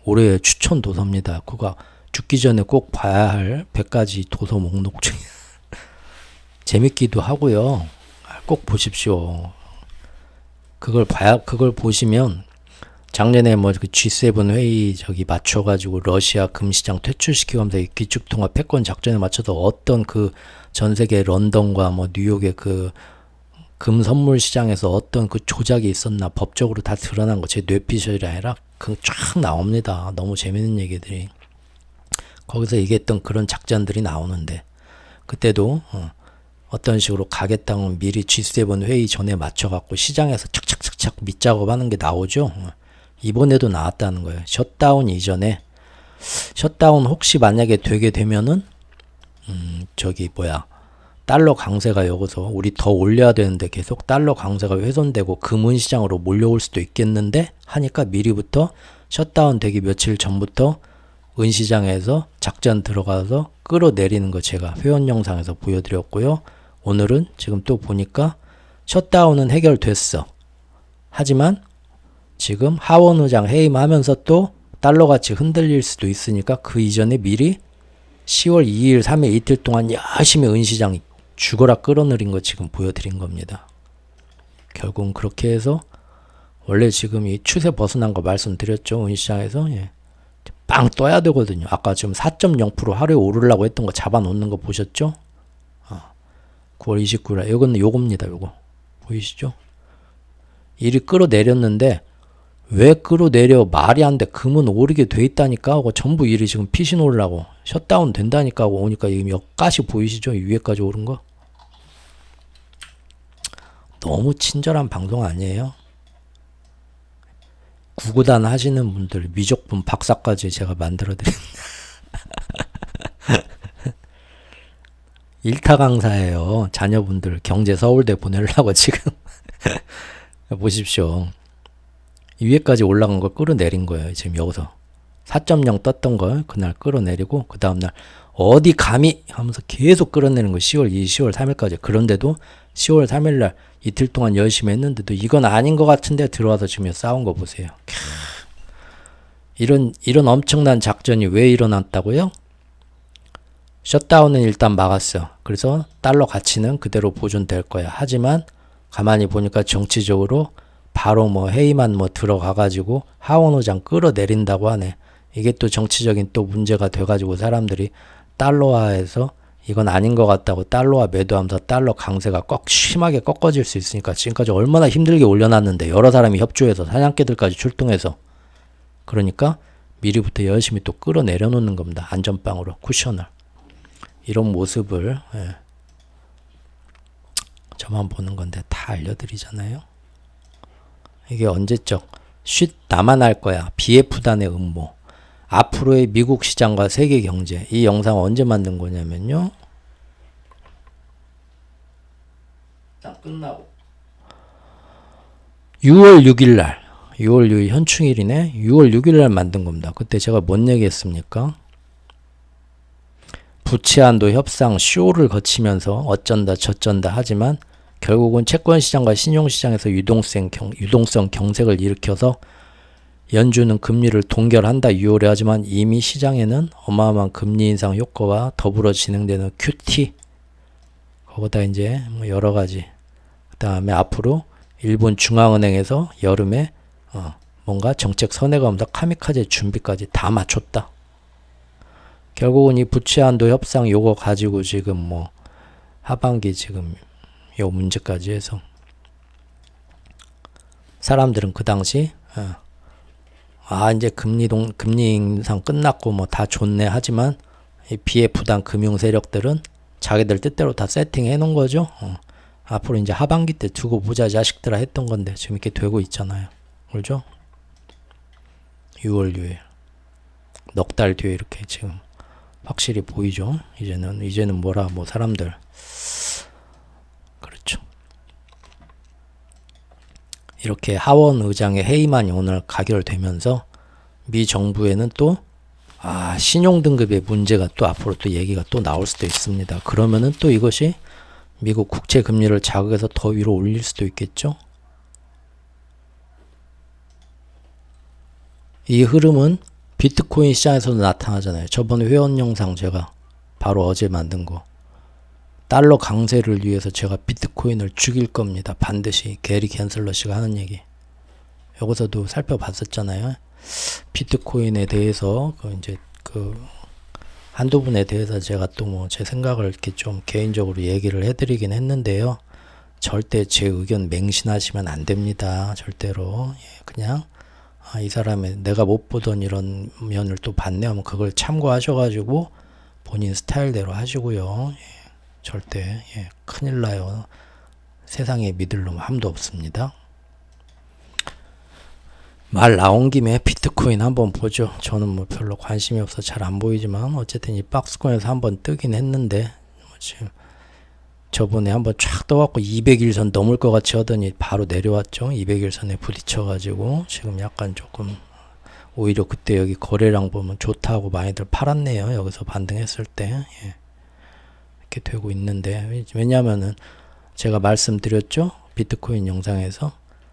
올해 추천 도서입니다. 그거 죽기 전에 꼭 봐야 할 100가지 도서 목록 중에 재밌기도 하고요. 꼭 보십시오. 그걸 보시면 작년에 뭐 그 G7 회의 저기 맞춰가지고 러시아 금시장 퇴출시키면서 기축통화 패권 작전에 맞춰서 어떤 그 전 세계 런던과 뭐 뉴욕의 그 금 선물 시장에서 어떤 그 조작이 있었나 법적으로 다 드러난 거 제 뇌피셜이 아니라 그 쫙 나옵니다. 너무 재밌는 얘기들이 거기서 얘기했던 그런 작전들이 나오는데 그때도 어떤 식으로 가겠다면 미리 G7 회의 전에 맞춰갖고 시장에서 착착착착 밑작업하는 게 나오죠. 이번에도 나왔다는 거예요. 셧다운 이전에 셧다운 혹시 만약에 되게 되면은 달러 강세가 여기서 우리 더 올려야 되는데 계속 달러 강세가 훼손되고 금은시장으로 몰려올 수도 있겠는데 하니까 미리부터 셧다운 되기 며칠 전부터 은시장에서 작전 들어가서 끌어내리는 거 제가 회원 영상에서 보여드렸고요. 오늘은 지금 또 보니까 셧다운은 해결됐어. 하지만 지금 하원 의장 해임을 하면서 또 달러 가치 흔들릴 수도 있으니까 그 이전에 미리 10월 2일, 3일 이틀 동안 열심히 은시장 죽어라 끌어내린 거 지금 보여드린 겁니다. 결국은 그렇게 해서 원래 지금 이 추세 벗어난 거 말씀드렸죠. 은시장에서 빵 떠야 되거든요. 아까 지금 4.0% 하루에 오르려고 했던 거 잡아놓는 거 보셨죠? 9월 29일 이거는 요겁니다. 요거 보이시죠? 일이 끌어내렸는데 왜 끌어내려 말이 안 돼. 금은 오르게 돼 있다니까 하고 전부 일이 지금 피신 오르려고 셧다운 된다니까 하고 오니까 이미 가시 보이시죠? 위에까지 오른 거. 너무 친절한 방송 아니에요? 구구단 하시는 분들 미적분 박사까지 제가 만들어 드립니다. 일타 강사예요. 자녀분들 경제 서울대 보내려고 지금 보십시오. 위에까지 올라간 걸 끌어내린 거예요. 지금 여기서 4.0 떴던 걸 그날 끌어내리고 그 다음날 어디 감히 하면서 계속 끌어내는 거 10월 2일, 10월 3일까지. 그런데도 10월 3일날 이틀 동안 열심히 했는데도 이건 아닌 것 같은데 들어와서 지금 싸운 거 보세요. 이런 엄청난 작전이 왜 일어났다고요? 셧다운은 일단 막았어. 그래서 달러 가치는 그대로 보존될 거야. 하지만 가만히 보니까 정치적으로 바로 뭐 회의만 뭐 들어가가지고 하원 의장 끌어내린다고 하네. 이게 또 정치적인 또 문제가 돼가지고 사람들이 달러화해서 이건 아닌 것 같다고 달러화 매도하면서 달러 강세가 심하게 꺾어질 수 있으니까 지금까지 얼마나 힘들게 올려놨는데 여러 사람이 협조해서 사냥개들까지 출동해서 그러니까 미리부터 열심히 또 끌어내려 놓는 겁니다. 안전빵으로 쿠션을. 이런 모습을 저만 보는 건데 다 알려드리잖아요. 이게 언제적 쉿 나만 할 거야. BF단의 음모. 앞으로의 미국 시장과 세계 경제. 이 영상 언제 만든 거냐면요. 딱 끝나고 6월 6일 날 6월 6일 현충일이네. 6월 6일 날 만든 겁니다. 그때 제가 뭔 얘기 했습니까? 부채한도 협상 쇼를 거치면서 어쩐다 저쩐다 하지만 결국은 채권시장과 신용시장에서 유동성 경색을 일으켜서 연준은 금리를 동결한다 유효래 하지만 이미 시장에는 어마어마한 금리 인상 효과와 더불어 진행되는 QT 거기다 이제 뭐 여러 가지 그 다음에 앞으로 일본 중앙은행에서 여름에 뭔가 정책 선회가 오면서 카미카제 준비까지 다 맞췄다. 결국은 이 부채 한도 협상 요거 가지고 지금 뭐 하반기 지금 요 문제까지 해서 사람들은 그 당시 이제 금리 인상 끝났고 뭐 다 좋네 하지만 이 비F 금융 세력들은 자기들 뜻대로 다 세팅해 놓은 거죠. 앞으로 이제 하반기 때 두고 보자 자식들아 했던 건데 지금 이렇게 되고 있잖아요. 그렇죠? 6월 6일 넉 달 뒤에 이렇게 지금 확실히 보이죠. 이제는 뭐라 뭐 사람들 그렇죠. 이렇게 하원 의장의 회의만이 오늘 가결되면서 미 정부에는 또 신용등급의 문제가 또 앞으로 또 얘기가 또 나올 수도 있습니다. 그러면은 또 이것이 미국 국채 금리를 자극해서 더 위로 올릴 수도 있겠죠. 이 흐름은 비트코인 시장에서도 나타나잖아요. 저번에 회원 영상 제가 바로 어제 만든 거. 달러 강세를 위해서 제가 비트코인을 죽일 겁니다. 반드시 게리 갠슬러 씨가 하는 얘기. 여기서도 살펴봤었잖아요. 비트코인에 대해서 한두 분에 대해서 제가 또 뭐 제 생각을 이렇게 좀 개인적으로 얘기를 해드리긴 했는데요. 절대 제 의견 맹신하시면 안 됩니다. 절대로. 그냥 이 사람의 내가 못 보던 이런 면을 또 봤네 하면 그걸 참고하셔가지고 본인 스타일대로 하시고요. 절대 큰일 나요. 세상에 믿을 놈 함도 없습니다. 말 나온 김에 비트코인 한번 보죠. 저는 뭐 별로 관심이 없어 잘 안 보이지만 어쨌든 이 박스권에서 한번 뜨긴 했는데 지금 저번에 한번 쫙 떠갖고 200일선 넘을 것 같이 하더니 바로 내려왔죠. 200일선에 부딪혀가지고 지금 약간 조금 오히려 그때 여기 거래량 보면 좋다고 많이들 팔았네요. 여기서 반등했을 때 이렇게 되고 있는데 왜냐하면은 제가 말씀드렸죠. 비트코인 영상에서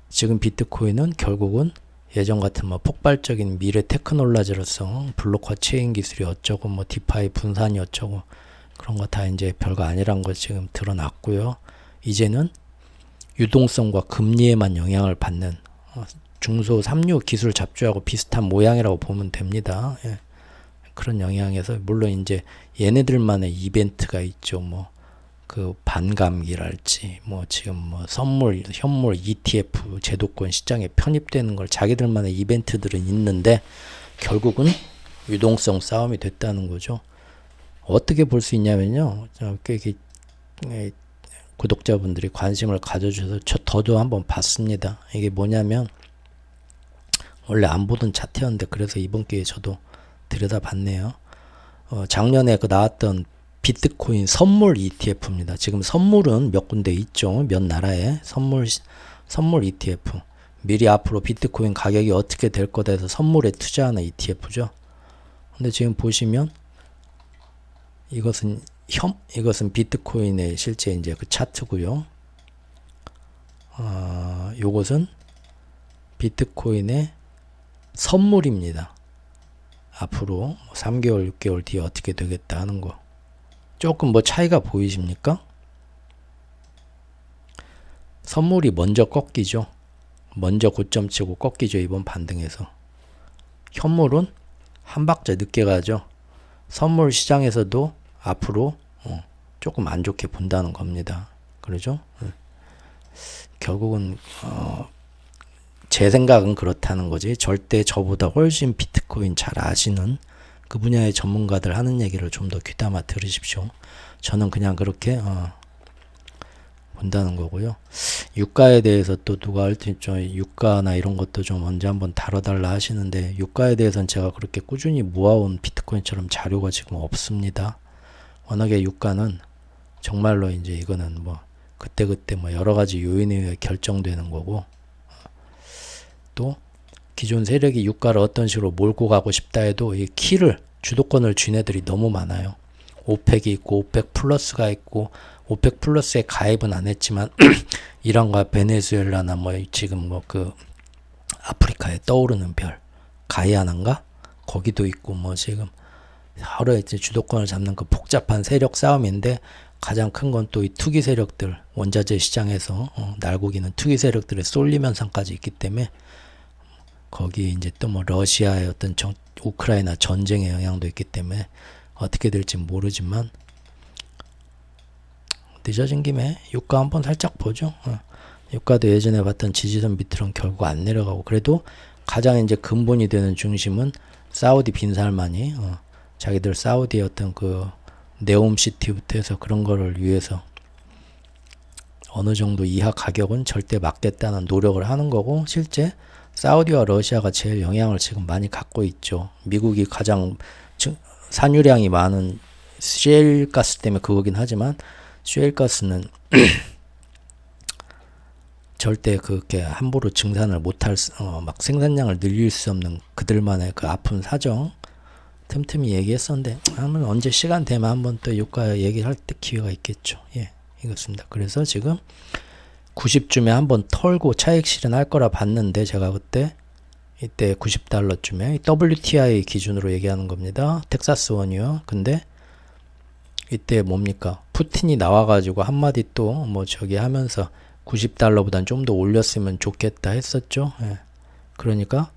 지금 비트코인은 결국은 예전 같은 뭐 폭발적인 미래 테크놀로지로서 블록화 체인 기술이 어쩌고 뭐 디파이 분산이 어쩌고 그런 거 다 이제 별거 아니란 거 지금 드러났고요. 이제는 유동성과 금리에만 영향을 받는 중소 3류 기술 잡주하고 비슷한 모양이라고 보면 됩니다. 그런 영향에서 물론 이제 얘네들만의 이벤트가 있죠. 뭐 그 반감기랄지 뭐 지금 뭐 선물, 현물, ETF 제도권 시장에 편입되는 걸 자기들만의 이벤트들은 있는데 결국은 유동성 싸움이 됐다는 거죠. 어떻게 볼 수 있냐면요. 꽤 구독자분들이 관심을 가져주셔서 저도 한번 봤습니다. 이게 뭐냐면 원래 안 보던 차트였는데 그래서 이번 기회에 저도 들여다봤네요. 작년에 나왔던 비트코인 선물 ETF입니다. 지금 선물은 몇 군데 있죠. 몇 나라에 선물 ETF. 미리 앞으로 비트코인 가격이 어떻게 될 거다 해서 선물에 투자하는 ETF죠. 근데 지금 보시면 이것은 비트코인의 실제 이제 그 차트고요. 요것은 비트코인의 선물입니다. 앞으로 3개월, 6개월 뒤에 어떻게 되겠다 하는 거. 조금 뭐 차이가 보이십니까? 선물이 먼저 꺾이죠. 먼저 고점 치고 꺾이죠. 이번 반등에서. 현물은 한 박자 늦게 가죠. 선물 시장에서도 앞으로 조금 안 좋게 본다는 겁니다. 그러죠? 결국은 제 생각은 그렇다는 거지. 절대 저보다 훨씬 비트코인 잘 아시는 그 분야의 전문가들 하는 얘기를 좀 더 귀담아 들으십시오. 저는 그냥 그렇게 본다는 거고요. 유가에 대해서 또 누가 할 때 좀 유가나 이런 것도 좀 언제 한번 다뤄달라 하시는데 유가에 대해서는 제가 그렇게 꾸준히 모아온 비트코인처럼 자료가 지금 없습니다. 워낙에 유가는 정말로 이제 이거는 뭐 그때그때 뭐 여러 가지 요인에 의해 결정되는 거고 또 기존 세력이 유가를 어떤 식으로 몰고 가고 싶다 해도 이 키를 주도권을 쥔 애들이 너무 많아요. 오펙이 있고 오펙 플러스가 있고 오펙 플러스에 가입은 안 했지만 이란과 베네수엘라나 뭐 지금 뭐 그 아프리카에 떠오르는 별 가이아나인가 거기도 있고 뭐 지금 여러 이제 주도권을 잡는 그 복잡한 세력 싸움인데 가장 큰 건 또 이 투기 세력들 원자재 시장에서 날고기는 투기 세력들의 쏠림 현상까지 있기 때문에 거기에 이제 또 뭐 러시아의 어떤 우크라이나 전쟁의 영향도 있기 때문에 어떻게 될지 모르지만 늦어진 김에 유가 한번 살짝 보죠. 유가도 예전에 봤던 지지선 밑으로는 결국 안 내려가고 그래도 가장 이제 근본이 되는 중심은 사우디 빈살만이 자기들 사우디의 어떤 그 네옴시티부터 해서 그런 거를 위해서 어느 정도 이하 가격은 절대 막겠다는 노력을 하는 거고 실제 사우디와 러시아가 제일 영향을 지금 많이 갖고 있죠. 미국이 가장 산유량이 많은 셰일가스 때문에 그거긴 하지만 셰일가스는 절대 그렇게 함부로 증산을 못할 막 생산량을 늘릴 수 없는 그들만의 그 아픈 사정 틈틈이 얘기했었는데 한번 언제 시간 되면 한번 또 유가 얘기할 때 기회가 있겠죠. 예, 이렇습니다. 그래서 지금 90쯤에 한번 털고 차익 실현할 거라 봤는데 제가 그때 이때 90달러쯤에 WTI 기준으로 얘기하는 겁니다. 텍사스 원유요. 근데 이때 뭡니까? 푸틴이 나와가지고 한마디 또 뭐 저기 하면서 90달러보단 좀 더 올렸으면 좋겠다 했었죠. 예. 그러니까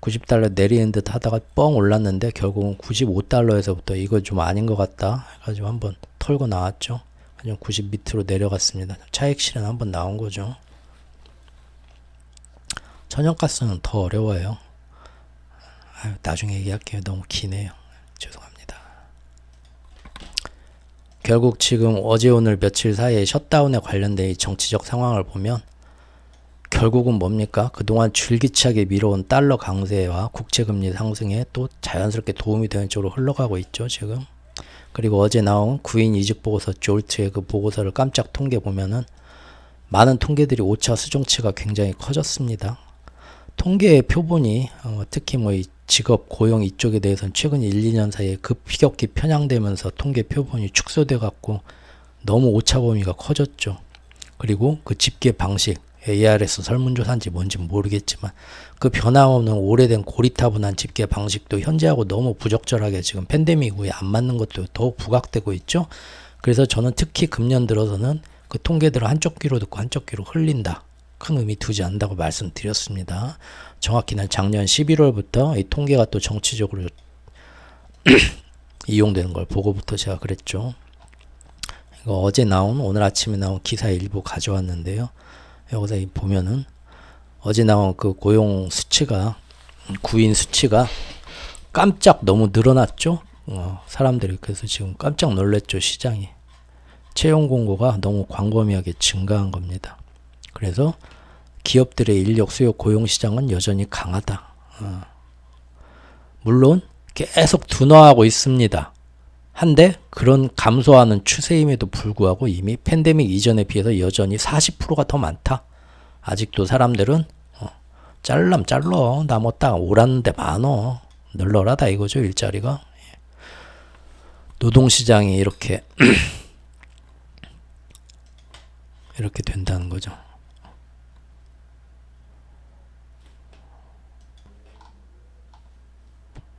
90달러 내리는 듯 하다가 뻥 올랐는데 결국은 95달러에서부터 이거 좀 아닌 것 같다 해가지고 한번 털고 나왔죠. 그냥 90 밑으로 내려갔습니다. 차익 실현 한번 나온 거죠. 천연가스는 더 어려워요. 나중에 얘기할게요. 너무 기네요. 죄송합니다. 결국 지금 어제 오늘 며칠 사이에 셧다운에 관련된 이 정치적 상황을 보면 결국은 뭡니까? 그동안 줄기차게 밀어온 달러 강세와 국채금리 상승에 또 자연스럽게 도움이 되는 쪽으로 흘러가고 있죠. 지금. 그리고 어제 나온 구인 이직 보고서 졸트의 그 보고서를 깜짝 통계 보면은 많은 통계들이 오차 수정치가 굉장히 커졌습니다. 통계의 표본이 특히 뭐 이 직업 고용 이쪽에 대해서는 최근 1, 2년 사이에 급격히 편향되면서 통계 표본이 축소돼 갖고 너무 오차 범위가 커졌죠. 그리고 그 집계 방식 ARS 설문조사인지 뭔지 모르겠지만 그 변함없는 오래된 고리타분한 집계 방식도 현재하고 너무 부적절하게 지금 팬데믹 후에 안 맞는 것도 더욱 부각되고 있죠. 그래서 저는 특히 금년 들어서는 그 통계들을 한쪽 귀로 듣고 한쪽 귀로 흘린다. 큰 의미 두지 않는다고 말씀드렸습니다. 정확히는 작년 11월부터 이 통계가 또 정치적으로 이용되는 걸 보고부터 제가 그랬죠. 이거 어제 나온 오늘 아침에 나온 기사 일부 가져왔는데요. 여기서 보면은 어제 나온 그 고용 수치가 구인 수치가 깜짝 너무 늘어났죠. 사람들이 그래서 지금 깜짝 놀랐죠. 시장이 채용 공고가 너무 광범위하게 증가한 겁니다. 그래서 기업들의 인력 수요 고용 시장은 여전히 강하다. 물론 계속 둔화하고 있습니다. 한데 그런 감소하는 추세임에도 불구하고 이미 팬데믹 이전에 비해서 여전히 40%가 더 많다. 아직도 사람들은 잘라 나 뭐 딱 오랐는데 많어. 널널하다 이거죠. 일자리가. 노동시장이 이렇게 이렇게 된다는 거죠.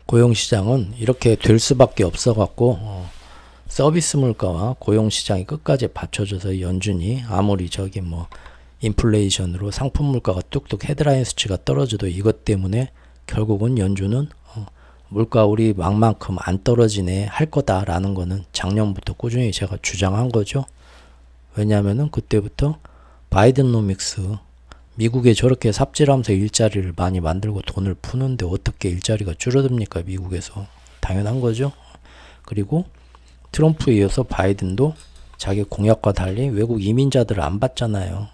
고용시장은 이렇게 될 수밖에 없어갖고 서비스 물가와 고용시장이 끝까지 받쳐줘서 연준이 아무리 저기 뭐 인플레이션으로 상품 물가가 뚝뚝 헤드라인 수치가 떨어져도 이것 때문에 결국은 연준은 물가 우리 막만큼 안 떨어지네 할 거다라는 거는 작년부터 꾸준히 제가 주장한 거죠. 왜냐하면은 그때부터 바이든노믹스 미국에 저렇게 삽질하면서 일자리를 많이 만들고 돈을 푸는데 어떻게 일자리가 줄어듭니까? 미국에서. 당연한 거죠. 그리고 트럼프에 이어서 바이든도 자기 공약과 달리 외국 이민자들을 안 받잖아요.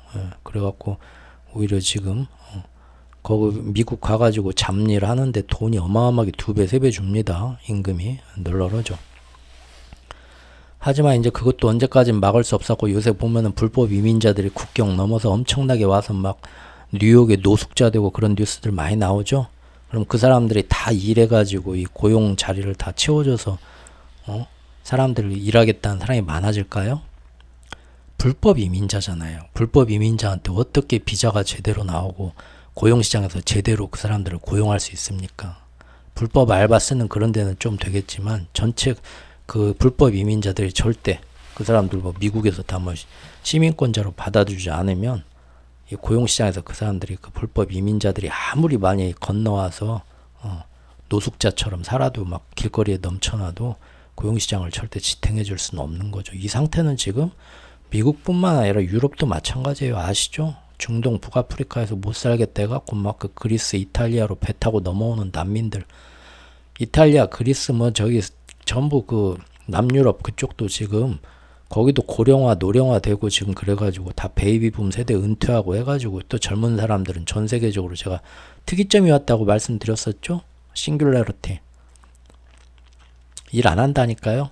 그래갖고 오히려 지금 거기 미국 가가지고 잡일 하는데 돈이 어마어마하게 2배, 3배 줍니다. 임금이 널널하죠. 하지만 이제 그것도 언제까진 막을 수 없었고 요새 보면은 불법 이민자들이 국경 넘어서 엄청나게 와서 막 뉴욕에 노숙자 되고 그런 뉴스들 많이 나오죠. 그럼 그 사람들이 다 일해가지고 이 고용 자리를 다 채워줘서 사람들 일하겠다는 사람이 많아질까요? 불법 이민자잖아요. 불법 이민자한테 어떻게 비자가 제대로 나오고 고용시장에서 제대로 그 사람들을 고용할 수 있습니까? 불법 알바 쓰는 그런 데는 좀 되겠지만 전체 그 불법 이민자들이 절대 그 사람들 뭐 미국에서 다 뭐 시민권자로 받아주지 않으면 이 고용시장에서 그 사람들이 그 불법 이민자들이 아무리 많이 건너와서 노숙자처럼 살아도 막 길거리에 넘쳐나도 고용시장을 절대 지탱해 줄 수는 없는 거죠. 이 상태는 지금 미국뿐만 아니라 유럽도 마찬가지예요. 아시죠? 중동 북아프리카에서 못 살겠다 해갖고 막 그 그리스 이탈리아로 배 타고 넘어오는 난민들, 이탈리아 그리스 뭐 저기 전부 그 남유럽 그쪽도 지금 거기도 고령화 노령화 되고 지금 그래가지고 다 베이비붐 세대 은퇴하고 해가지고 또 젊은 사람들은 전 세계적으로 제가 특이점이 왔다고 말씀드렸었죠. 싱귤러리티 일 안 한다니까요.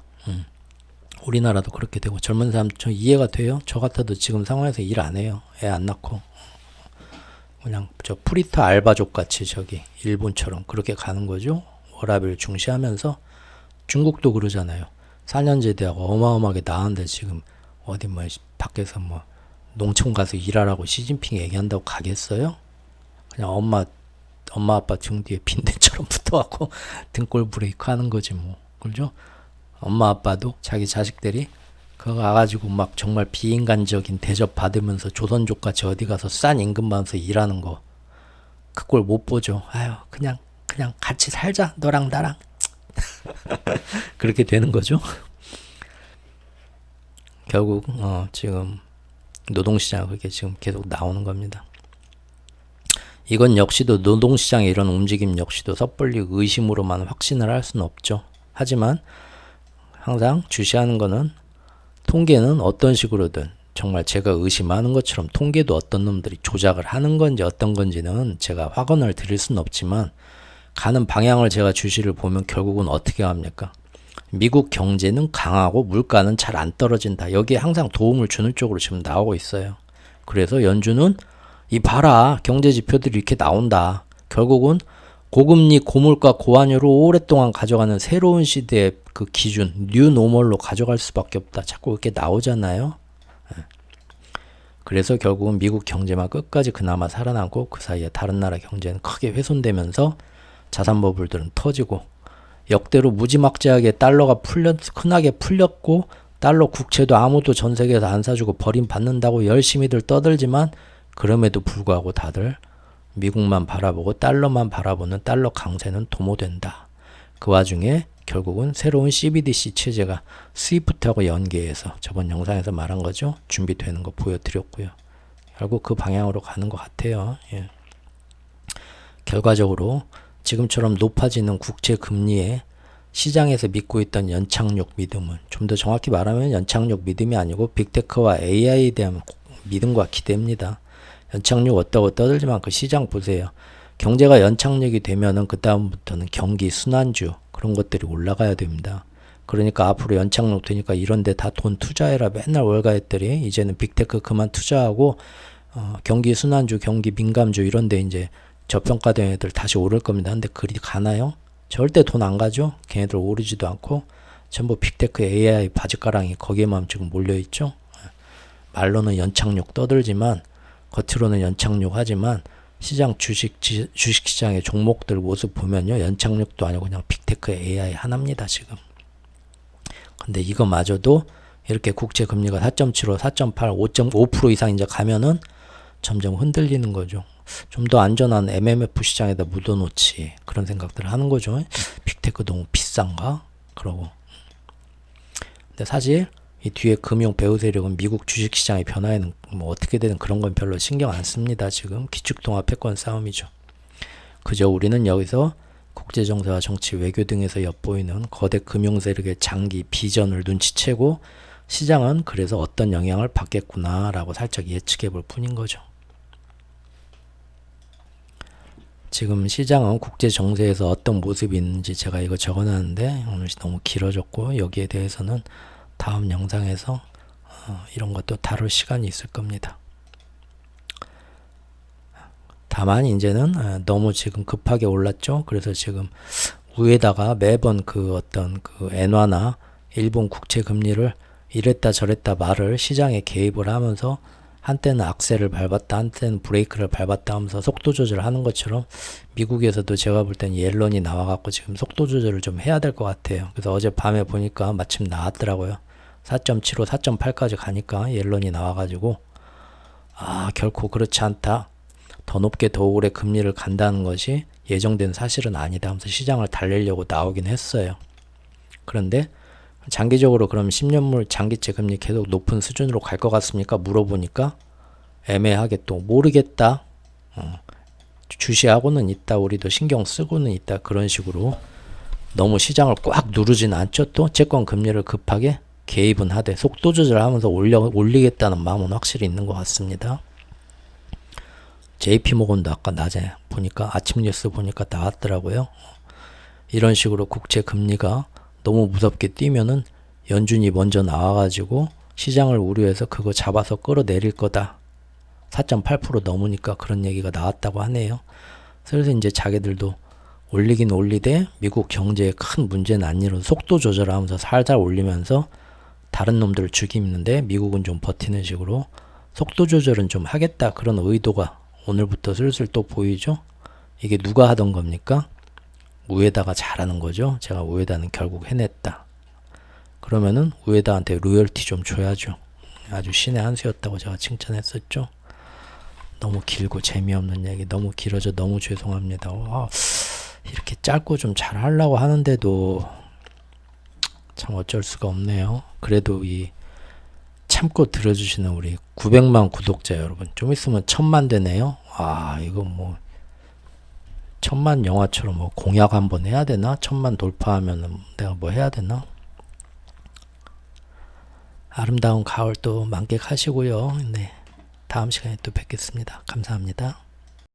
우리나라도 그렇게 되고 젊은 사람 좀 이해가 돼요. 저 같아도 지금 상황에서 일 안 해요. 애 안 낳고 그냥 저 프리터 알바족 같이 저기 일본처럼 그렇게 가는 거죠. 워라밸 중시하면서. 중국도 그러잖아요. 4년 제대하고 어마어마하게 나왔는데 지금 어디 뭐 밖에서 뭐 농촌 가서 일하라고 시진핑 얘기한다고 가겠어요? 그냥 엄마 아빠 등 뒤에 빈대처럼 붙어갖고 등골 브레이크 하는 거지 뭐. 그죠? 엄마 아빠도 자기 자식들이 그거 가가지고 막 정말 비인간적인 대접 받으면서 조선족 같이 어디 가서 싼 임금 받으면서 일하는 거 그 꼴 못 보죠. 아유 그냥 같이 살자 너랑 나랑 그렇게 되는 거죠. 결국 지금 노동시장 그게 지금 계속 나오는 겁니다. 이건 역시도 노동시장의 이런 움직임 역시도 섣불리 의심으로만 확신을 할 수는 없죠. 하지만 항상 주시하는 거는 통계는 어떤 식으로든 정말 제가 의심하는 것처럼 통계도 어떤 놈들이 조작을 하는 건지 어떤 건지는 제가 확언을 드릴 수는 없지만 가는 방향을 제가 주시를 보면 결국은 어떻게 합니까? 미국 경제는 강하고 물가는 잘 안 떨어진다. 여기에 항상 도움을 주는 쪽으로 지금 나오고 있어요. 그래서 연준은 이 봐라 경제 지표들이 이렇게 나온다. 결국은 고금리, 고물가, 고환율을 오랫동안 가져가는 새로운 시대의 그 기준, 뉴 노멀로 가져갈 수밖에 없다. 자꾸 이렇게 나오잖아요. 그래서 결국은 미국 경제만 끝까지 그나마 살아남고 그 사이에 다른 나라 경제는 크게 훼손되면서 자산 버블들은 터지고 역대로 무지막지하게 달러가 흔하게 풀렸고 달러 국채도 아무도 전 세계에서 안 사주고 버림받는다고 열심히들 떠들지만 그럼에도 불구하고 다들 미국만 바라보고 달러만 바라보는 달러 강세는 도모된다. 그 와중에 결국은 새로운 CBDC 체제가 스위프트하고 연계해서 저번 영상에서 말한 거죠. 준비되는 거 보여드렸고요. 결국 그 방향으로 가는 것 같아요. 예. 결과적으로 지금처럼 높아지는 국채 금리에 시장에서 믿고 있던 연착륙 믿음은 좀 더 정확히 말하면 연착륙 믿음이 아니고 빅테크와 AI에 대한 믿음과 기대입니다. 연착륙 어떠고 떠들지만 그 시장 보세요. 경제가 연착륙이 되면은 그 다음부터는 경기 순환주 그런 것들이 올라가야 됩니다. 그러니까 앞으로 연착륙 되니까 이런데 다 돈 투자해라 맨날 월가했더니 이제는 빅테크 그만 투자하고 경기 순환주, 경기 민감주 이런데 이제 저평가된 애들 다시 오를 겁니다. 근데 그리 가나요? 절대 돈 안 가죠. 걔네들 오르지도 않고 전부 빅테크 AI 바지가랑이 거기에만 지금 몰려있죠. 말로는 연착륙 떠들지만 겉으로는 연착륙 하지만 시장 주식시장의 종목들 모습 보면요. 연착륙도 아니고 그냥 빅테크 AI 하나입니다. 지금. 근데 이거마저도 이렇게 국채 금리가 4.75, 4.8, 5.5% 이상 이제 가면은 점점 흔들리는 거죠. 좀 더 안전한 MMF 시장에다 묻어놓지 그런 생각들을 하는 거죠. 빅테크 너무 비싼가? 그러고. 근데 사실 이 뒤에 금융 배후 세력은 미국 주식시장의 변화에는 뭐 어떻게 되든 그런 건 별로 신경 안 씁니다. 지금 기축통화 패권 싸움이죠. 그저 우리는 여기서 국제정세와 정치, 외교 등에서 엿보이는 거대 금융 세력의 장기 비전을 눈치채고 시장은 그래서 어떤 영향을 받겠구나라고 살짝 예측해 볼 뿐인 거죠. 지금 시장은 국제 정세에서 어떤 모습이 있는지 제가 이거 적어놨는데 오늘 너무 길어졌고 여기에 대해서는 다음 영상에서 이런 것도 다룰 시간이 있을 겁니다. 다만 이제는 너무 지금 급하게 올랐죠. 그래서 지금 위에다가 매번 그 어떤 그 엔화나 일본 국채 금리를 이랬다 저랬다 말을 시장에 개입을 하면서 한때는 악셀을 밟았다 한때는 브레이크를 밟았다 하면서 속도 조절하는 것처럼 미국에서도 제가 볼 땐 옐런이 나와갖고 지금 속도 조절을 좀 해야 될 것 같아요. 그래서 어제 밤에 보니까 마침 나왔더라고요. 4.75, 4.8까지 가니까 옐런이 나와가지고 결코 그렇지 않다. 더 높게 더 오래 금리를 간다는 것이 예정된 사실은 아니다 하면서 시장을 달래려고 나오긴 했어요. 그런데 장기적으로 그럼 10년물 장기채 금리 계속 높은 수준으로 갈 것 같습니까? 물어보니까 애매하게 또 모르겠다. 주시하고는 있다. 우리도 신경 쓰고는 있다. 그런 식으로 너무 시장을 꽉 누르진 않죠. 또 채권 금리를 급하게 개입은 하되 속도 조절하면서 올리겠다는 마음은 확실히 있는 것 같습니다. JP모건도 아까 낮에 보니까 아침 뉴스 보니까 나왔더라고요. 이런 식으로 국채 금리가 너무 무섭게 뛰면은 연준이 먼저 나와가지고 시장을 우려해서 그거 잡아서 끌어내릴 거다. 4.8% 넘으니까 그런 얘기가 나왔다고 하네요. 그래서 이제 자기들도 올리긴 올리되 미국 경제에 큰 문제는 안 일어나서 속도 조절하면서 살살 올리면서 다른 놈들을 죽이는데 미국은 좀 버티는 식으로 속도 조절은 좀 하겠다. 그런 의도가 오늘부터 슬슬 또 보이죠. 이게 누가 하던 겁니까? 우에다가 잘하는 거죠. 제가 우에다는 결국 해냈다. 그러면은 우에다한테 로열티 좀 줘야죠. 아주 신의 한 수였다고 제가 칭찬했었죠. 너무 길고 재미없는 얘기 너무 길어져 너무 죄송합니다. 이렇게 짧고 좀 잘하려고 하는데도 참 어쩔 수가 없네요. 그래도 이 참고 들어주시는 우리 900만 구독자 여러분 좀 있으면 1000만 되네요. 이거 뭐 1000만 영화처럼 뭐 공약 한번 해야 되나? 1000만 돌파하면은 내가 뭐 해야 되나? 아름다운 가을 또 만끽하시고요. 네, 다음 시간에 또 뵙겠습니다. 감사합니다.